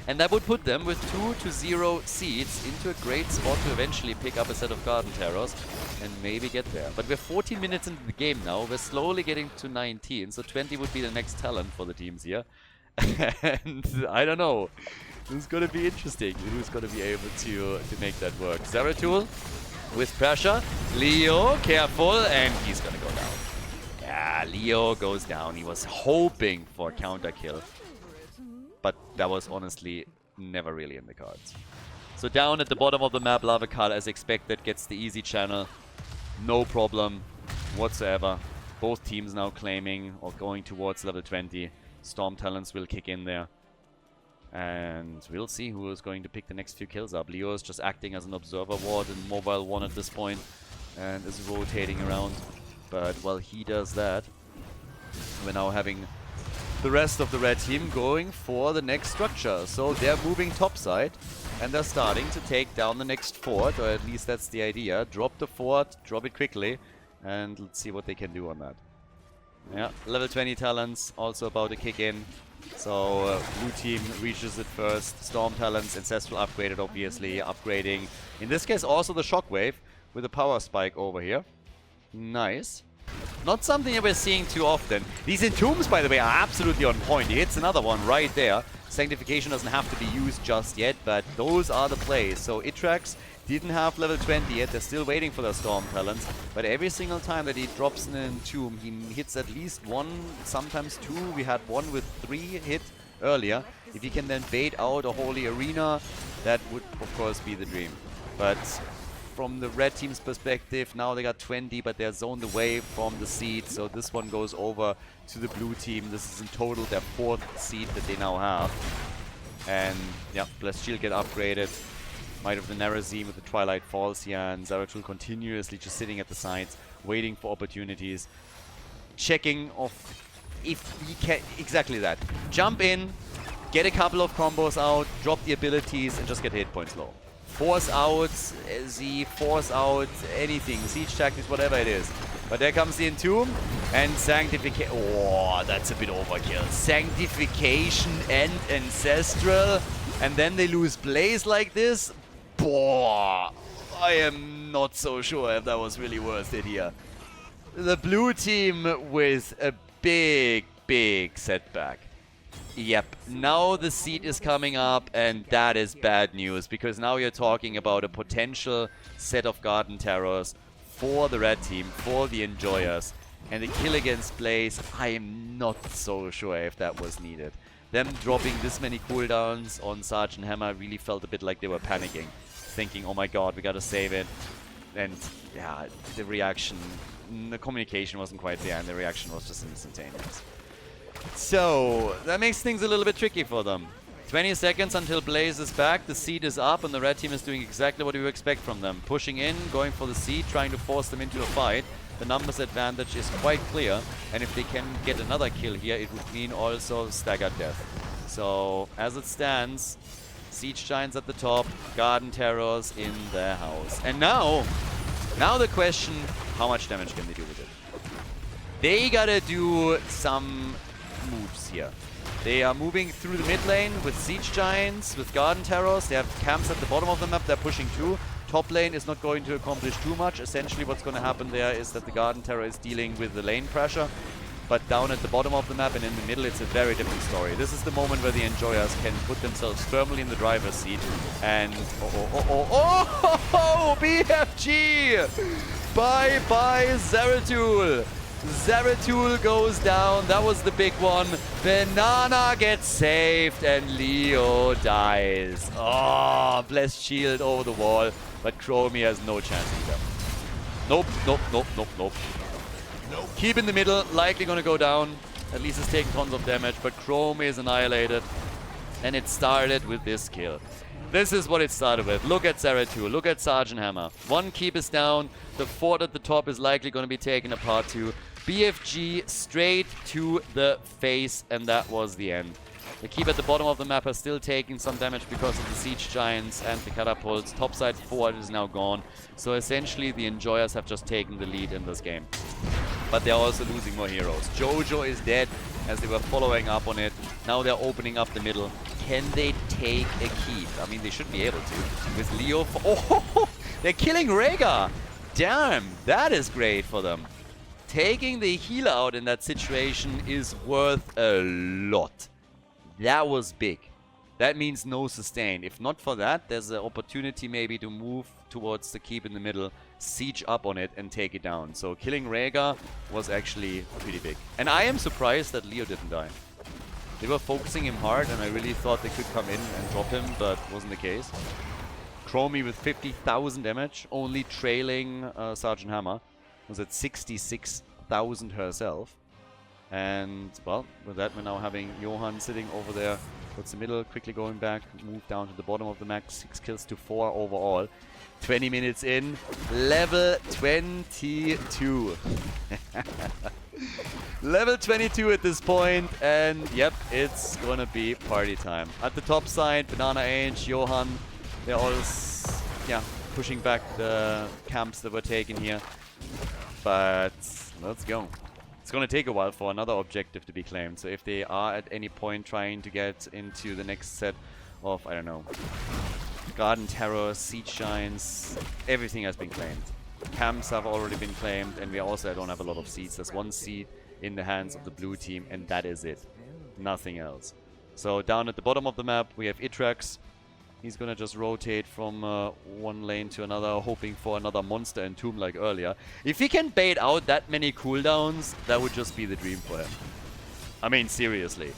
Speaker 2: And that would put them with 2-0 seeds into a great spot to eventually pick up a set of Garden Terrors and maybe get there. But we're 14 minutes into the game now. We're slowly getting to 19. So 20 would be the next talent for the teams here. And I don't know. This is going to be interesting. Who's going to be able to make that work? Zeratul with pressure. Leo, careful, and he's gonna go down. Yeah, Leo goes down. He was hoping for a counter kill, but that was honestly never really in the cards. So down at the bottom of the map, Lavakal, as expected, gets the easy channel. No problem whatsoever. Both teams now claiming or going towards level 20. Storm Talents will kick in there. And we'll see who is going to pick the next few kills up. Leo is just acting as an observer ward in Mobile 1 at this point and is rotating around. But while he does that, we're now having the rest of the red team going for the next structure. So they're moving topside and they're starting to take down the next fort, or at least that's the idea. Drop the fort, drop it quickly, and let's see what they can do on that. Yeah, level 20 talents also about to kick in. So blue team reaches it first. Storm Talents, Ancestral upgraded obviously, upgrading in this case also the Shockwave with a power spike over here. Nice. Not something that we're seeing too often. These Entombs, by the way, are absolutely on point. He hits another one right there. Sanctification doesn't have to be used just yet, but those are the plays. So Itrax didn't have level 20 yet. They're still waiting for their Storm Talents. But every single time that he drops in an Entomb, he hits at least one, sometimes two. We had one with 3 hit earlier. If he can then bait out a Holy Arena, that would, of course, be the dream. But from the red team's perspective, now they got 20, but they're zoned away from the seed. So this one goes over to the blue team. This is in total their 4th seed that they now have. And yeah, Blessed Shield get upgraded. Might of the Narazim with the Twilight Falls here, and Zeratul continuously just sitting at the sides, waiting for opportunities. Checking if he can, exactly that. Jump in, get a couple of combos out, drop the abilities, and just get hit points low. Force out, Z, force out, anything, siege tactics, whatever it is. But there comes the Entomb and Sanctification. Oh, that's a bit overkill. Sanctification and Ancestral, and then they lose Blaze like this. Boah, I am not so sure if that was really worth it here. The blue team with a big setback. Yep, now the seed is coming up, and that is bad news, because now you're talking about a potential set of Garden Terrors for the red team, for the Enjoyers. And the kill against Blaze, I am not so sure if that was needed. Them dropping this many cooldowns on Sergeant Hammer really felt a bit like they were panicking, thinking, oh my god, we gotta save it. And yeah, the reaction, the communication wasn't quite there, and the reaction was just instantaneous. So that makes things a little bit tricky for them. 20 seconds until Blaze is back, the seed is up, and the red team is doing exactly what you expect from them. Pushing in, going for the seed, trying to force them into a fight. The numbers advantage is quite clear, and if they can get another kill here, it would mean also staggered death. So as it stands, Siege Giants at the top, Garden Terrors in their house. And now the question, how much damage can they do with it? They gotta do some moves here. They are moving through the mid lane with Siege Giants, with Garden Terrors. They have camps at the bottom of the map, they're pushing too. Top lane is not going to accomplish too much. Essentially what's going to happen there is that the Garden Terror is dealing with the lane pressure. But down at the bottom of the map and in the middle, it's a very different story. This is the moment where the Enjoyers can put themselves firmly in the driver's seat. And BFG! Bye-bye, Zeratul! Zeratul goes down. That was the big one. Banana gets saved and Leo dies. Oh, blessed shield over the wall. But Chromie has no chance either. Nope, nope, nope, nope, nope. Keep in the middle. Likely gonna go down. At least it's taking tons of damage. But Chromie is annihilated. And it started with this kill. This is what it started with. Look at Zeratul. Look at Sergeant Hammer. One keep is down. The fort at the top is likely going to be taken apart too. BFG straight to the face, and that was the end. The keep at the bottom of the map are still taking some damage because of the siege giants and the catapults. Topside fort is now gone. So essentially the Enjoyers have just taken the lead in this game. But they're also losing more heroes. Jojo is dead as they were following up on it. Now they're opening up the middle. Can they take a keep? I mean, they should be able to. With Leo... Oh, they're killing Rhaegar! Damn, that is great for them. Taking the healer out in that situation is worth a lot. That was big. That means no sustain. If not for that, there's an opportunity maybe to move towards the keep in the middle, siege up on it, and take it down. So killing Rhaegar was actually pretty big. And I am surprised that Leo didn't die. They were focusing him hard, and I really thought they could come in and drop him, but wasn't the case. Chromie with 50,000 damage, only trailing Sergeant Hammer. Was at 66,000 herself. And, well, with that we're now having Johan sitting over there. Towards the middle, quickly going back, move down to the bottom of the map. 6 kills to 4 overall. 20 minutes in, level 22. Level 22 at this point, and yep, it's gonna be party time. At the top side, Banana Age, Johan, they're all pushing back the camps that were taken here. But let's go. It's gonna take a while for another objective to be claimed, so if they are at any point trying to get into the next set of, I don't know, Garden Terror, Siege Giants, everything has been claimed. Camps have already been claimed, and we also don't have a lot of seeds. There's one seed in the hands of the blue team, and that is it. Nothing else. So down at the bottom of the map, we have Itrax. He's gonna just rotate from one lane to another, hoping for another monster entomb like earlier. If he can bait out that many cooldowns, that would just be the dream for him. I mean, seriously.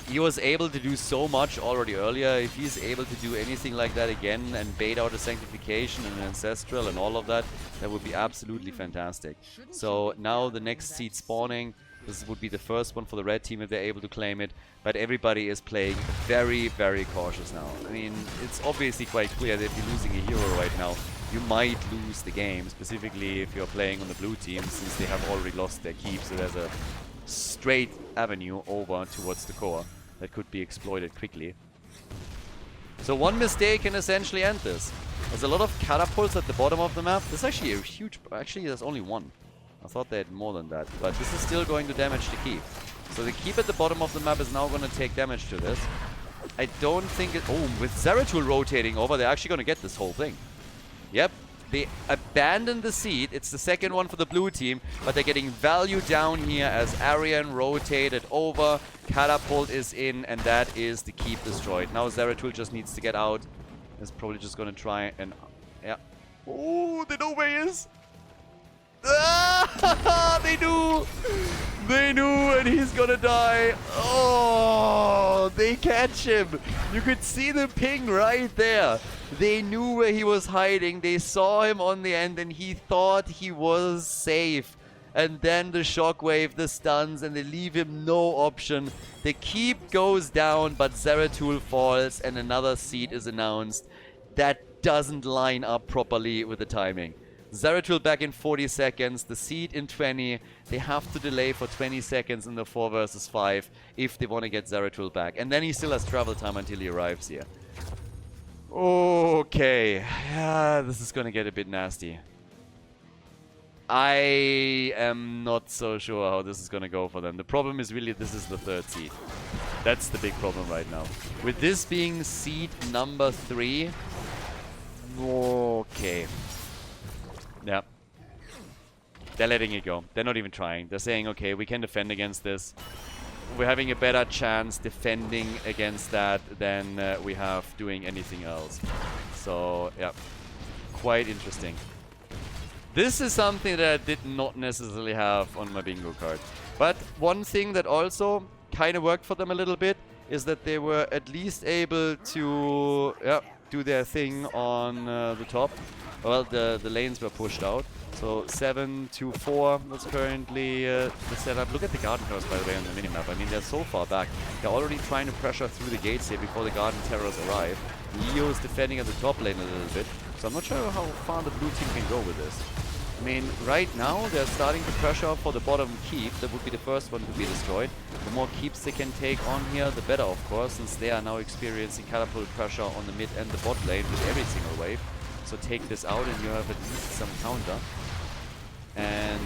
Speaker 2: He was able to do so much already earlier. If he's able to do anything like that again and bait out a Sanctification and an Ancestral and all of that, that would be absolutely fantastic. So now the next seed spawning. This would be the first one for the red team if they're able to claim it. But everybody is playing very, very cautious now. I mean, it's obviously quite clear that if you're losing a hero right now, you might lose the game, specifically if you're playing on the blue team, since they have already lost their keep. So there's a straight avenue over towards the core that could be exploited quickly. So one mistake can essentially end this. There's a lot of catapults at the bottom of the map. This is actually a huge... Actually, there's only one. I thought they had more than that. But this is still going to damage the keep. So the keep at the bottom of the map is now going to take damage to this. I don't think it... Oh, with Zeratul rotating over, they're actually going to get this whole thing. Yep. They abandoned the seed. It's the second one for the blue team, but they're getting value down here as Arian rotated over. Catapult is in, and that is the keep destroyed. Now Zeratul just needs to get out. Is probably just going to try and... Yeah. Oh, they know where he is. Ah, they knew! They knew, and he's gonna die. Oh, they catch him. You could see the ping right there. They knew where he was hiding. They saw him on the end, and he thought he was safe. And then the shockwave, the stuns, and they leave him no option. The keep goes down, but Zeratul falls, and another seed is announced. That doesn't line up properly with the timing. Zeratul back in 40 seconds, the seed in 20. They have to delay for 20 seconds in the 4 versus 5 if they want to get Zeratul back. And then he still has travel time until he arrives here. Okay, yeah, this is gonna get a bit nasty. I am not so sure how this is gonna go for them. The problem is really this is the 3rd seed. That's the big problem right now. With this being seed number 3, okay. Yeah. They're letting it go. They're not even trying. They're saying, okay, we can defend against this. We're having a better chance defending against that than we have doing anything else. So, yeah. Quite interesting. This is something that I did not necessarily have on my bingo card. But one thing that also kind of worked for them a little bit is that they were at least able to do their thing on the top. Well, the lanes were pushed out. So 7-4, that's currently the setup. Look at the garden terrors, by the way, on the minimap. I mean, they're so far back. They're already trying to pressure through the gates here before the garden terrors arrive. Leo is defending at the top lane a little bit. So I'm not sure how far the blue team can go with this. I mean, right now, they're starting to pressure for the bottom keep. That would be the first one to be destroyed. The more keeps they can take on here, the better, of course, since they are now experiencing catapult pressure on the mid and the bot lane with every single wave. So take this out and you have at least some counter. And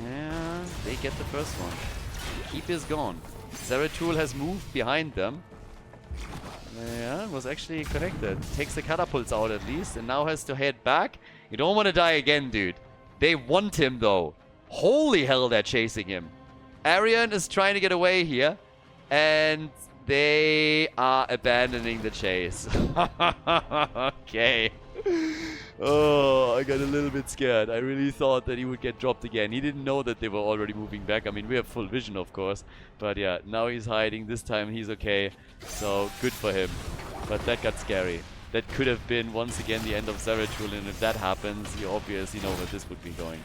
Speaker 2: yeah, they get the first one. Keep is gone. Zeratul has moved behind them. Yeah, was actually connected. Takes the catapults out at least and now has to head back. You don't want to die again, dude. They want him though. Holy hell, they're chasing him. Arian is trying to get away here. And they are abandoning the chase. Okay. Oh, I got a little bit scared. I really thought that he would get dropped again. He didn't know that they were already moving back. I mean, we have full vision, of course. But yeah, now he's hiding. This time he's okay. So, good for him. But that got scary. That could have been, once again, the end of Zeratul. And if that happens, you obviously know where this would be going.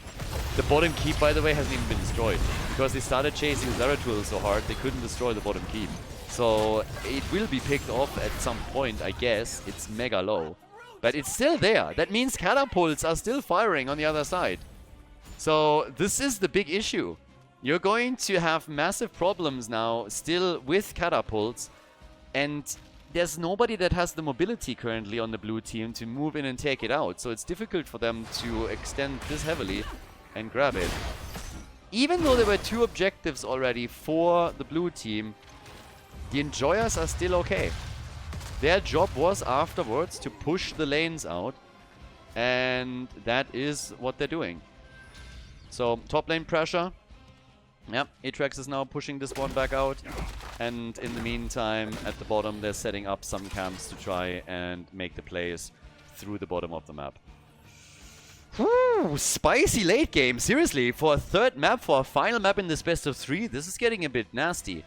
Speaker 2: The bottom keep, by the way, hasn't even been destroyed. Because they started chasing Zeratul so hard, they couldn't destroy the bottom keep. So, it will be picked off at some point, I guess. It's mega low. But it's still there. That means catapults are still firing on the other side. So this is the big issue. You're going to have massive problems now still with catapults. And there's nobody that has the mobility currently on the blue team to move in and take it out. So it's difficult for them to extend this heavily and grab it. Even though there were 2 objectives already for the blue team, the Enjoyers are still okay. Their job was afterwards to push the lanes out, and that is what they're doing. So, top lane pressure. Yep, Atrax is now pushing this one back out, and in the meantime, at the bottom, they're setting up some camps to try and make the plays through the bottom of the map. Whew, spicy late game, seriously, for a third map, for a final map in this best of 3, this is getting a bit nasty.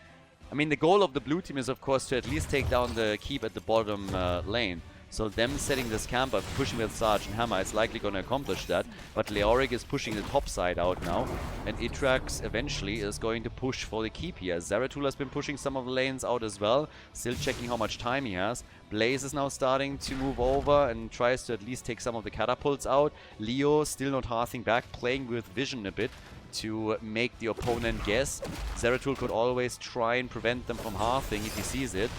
Speaker 2: I mean, the goal of the blue team is, of course, to at least take down the keep at the bottom lane. So them setting this camp up, pushing with Sarge and Hammer is likely going to accomplish that. But Leoric is pushing the top side out now. And Atrax eventually is going to push for the keep here. Zeratul has been pushing some of the lanes out as well. Still checking how much time he has. Blaze is now starting to move over and tries to at least take some of the catapults out. Leo still not hearthing back, playing with vision a bit to make the opponent guess. Zeratul could always try and prevent them from hearthing if he sees it.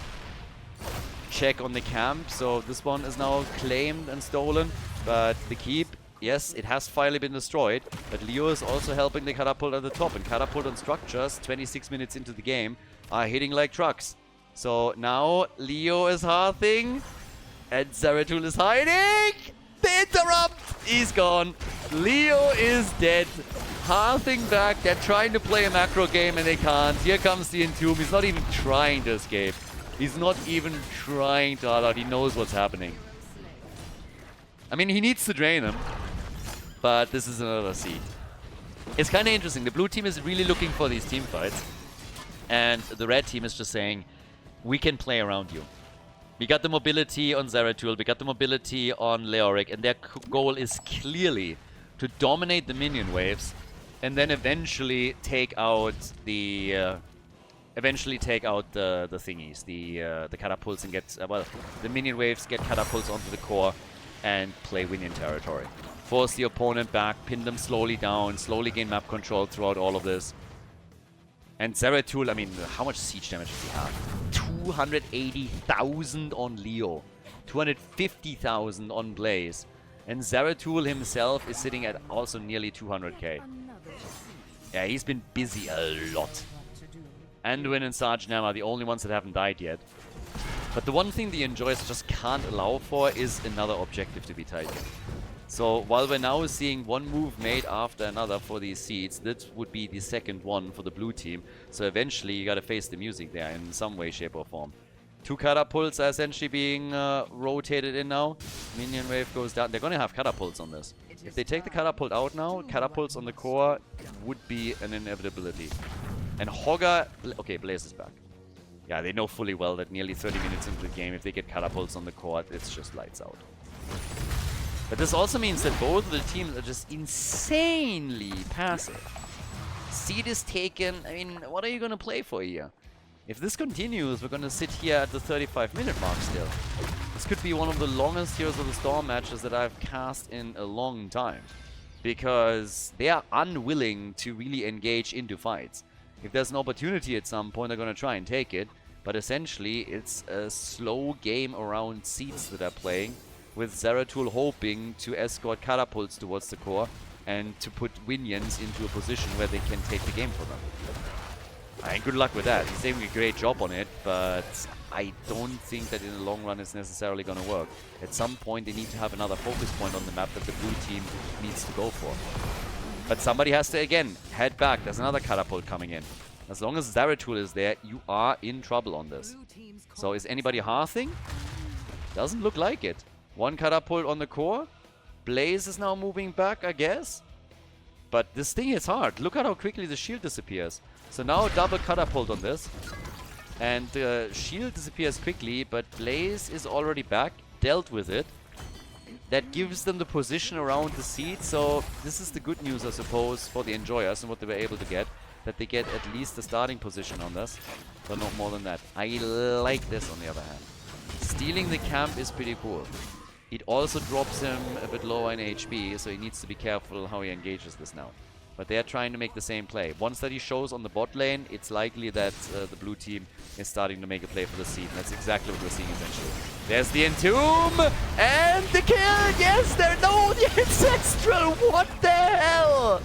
Speaker 2: Check on the camp, so this one is now claimed and stolen, but the keep, yes, it has finally been destroyed, but Leo is also helping the catapult at the top, and catapult and structures, 26 minutes into the game, are hitting like trucks. So now Leo is hearthing, and Zeratul is hiding! The interrupt! He's gone. Leo is dead. Hearthing back, they're trying to play a macro game and they can't. Here comes the Entomb, he's not even trying to escape. He's not even trying to hard out, he knows what's happening. I mean, he needs to drain him, but this is another seed. It's kind of interesting, the blue team is really looking for these team fights, and the red team is just saying, we can play around you. We got the mobility on Zeratul, we got the mobility on Leoric, and their goal is clearly to dominate the minion waves, and then eventually take out the thingies, the catapults, and get well, the minion waves get catapults onto the core and play minion territory. Force the opponent back, pin them slowly down, slowly gain map control throughout all of this. And Zeratul, I mean, how much siege damage does he have? 280,000 on Leo, 250,000 on Blaze. And Zeratul himself is sitting at also nearly 200k. Yeah, he's been busy a lot. Anduin and Sargenem are the only ones that haven't died yet. But the one thing the Enjoyers just can't allow for is another objective to be taken. So while we're now seeing one move made after another for these seeds, that would be the second one for the blue team. So eventually you gotta face the music there in some way, shape or form. 2 catapults are essentially being rotated in now. Minion wave goes down. They're going to have catapults on this. If they take the catapult out now, catapults on the core would be an inevitability. And Hogger... Okay, Blaze is back. Yeah, they know fully well that nearly 30 minutes into the game, if they get catapults on the core, it's just lights out. But this also means that both of the teams are just insanely passive. Seed is taken. I mean, what are you going to play for here? If this continues, we're going to sit here at the 35-minute mark still. This could be one of the longest Heroes of the Storm matches that I've cast in a long time. Because they are unwilling to really engage into fights. If there's an opportunity at some point, they're going to try and take it. But essentially, it's a slow game around seeds that are playing, with Zeratul hoping to escort catapults towards the core and to put Winions into a position where they can take the game for them. And good luck with that. He's doing a great job on it, but I don't think that in the long run it's necessarily going to work. At some point, they need to have another focus point on the map that the blue team needs to go for. But somebody has to, again, head back. There's another catapult coming in. As long as Zeratul is there, you are in trouble on this. So is anybody hearthing? Doesn't look like it. 1 catapult on the core. Blaze is now moving back, I guess. But this thing is hard. Look at how quickly the shield disappears. So now double catapult on this. And the shield disappears quickly, but Blaze is already back. Dealt with it. That gives them the position around the seed. So this is the good news, I suppose, for the Enjoyers and what they were able to get. That they get at least the starting position on this. But not more than that. I like this on the other hand. Stealing the camp is pretty cool. It also drops him a bit lower in HP, so he needs to be careful how he engages this now. But they are trying to make the same play. Once that he shows on the bot lane, it's likely that the blue team is starting to make a play for the seed. And that's exactly what we're seeing essentially. There's the Entomb! And the kill! Yes, the Ancestral! What the hell?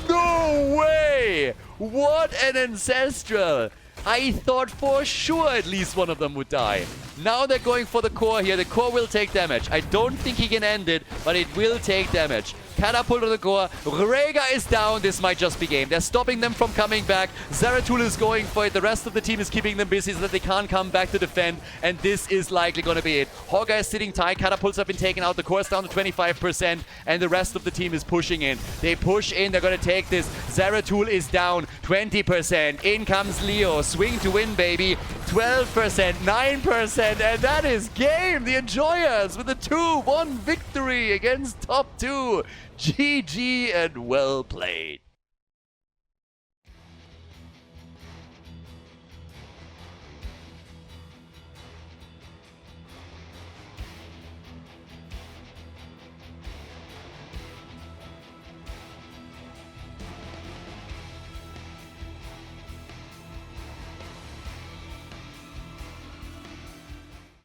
Speaker 2: No way! What an Ancestral! I thought for sure at least one of them would die. Now they're going for the core here. The core will take damage. I don't think he can end it, but it will take damage. Catapult on the core. Rhaegar is down. This might just be game. They're stopping them from coming back. Zeratul is going for it. The rest of the team is keeping them busy so that they can't come back to defend. And this is likely going to be it. Hogger is sitting tight. Catapults have been taken out. The core is down to 25%. And the rest of the team is pushing in. They push in. They're going to take this. Zeratul is down 20%. In comes Leo. Swing to win, baby. 12%, 9%. And that is game. The Enjoyers with a 2-1 victory against top 2. GG and well played.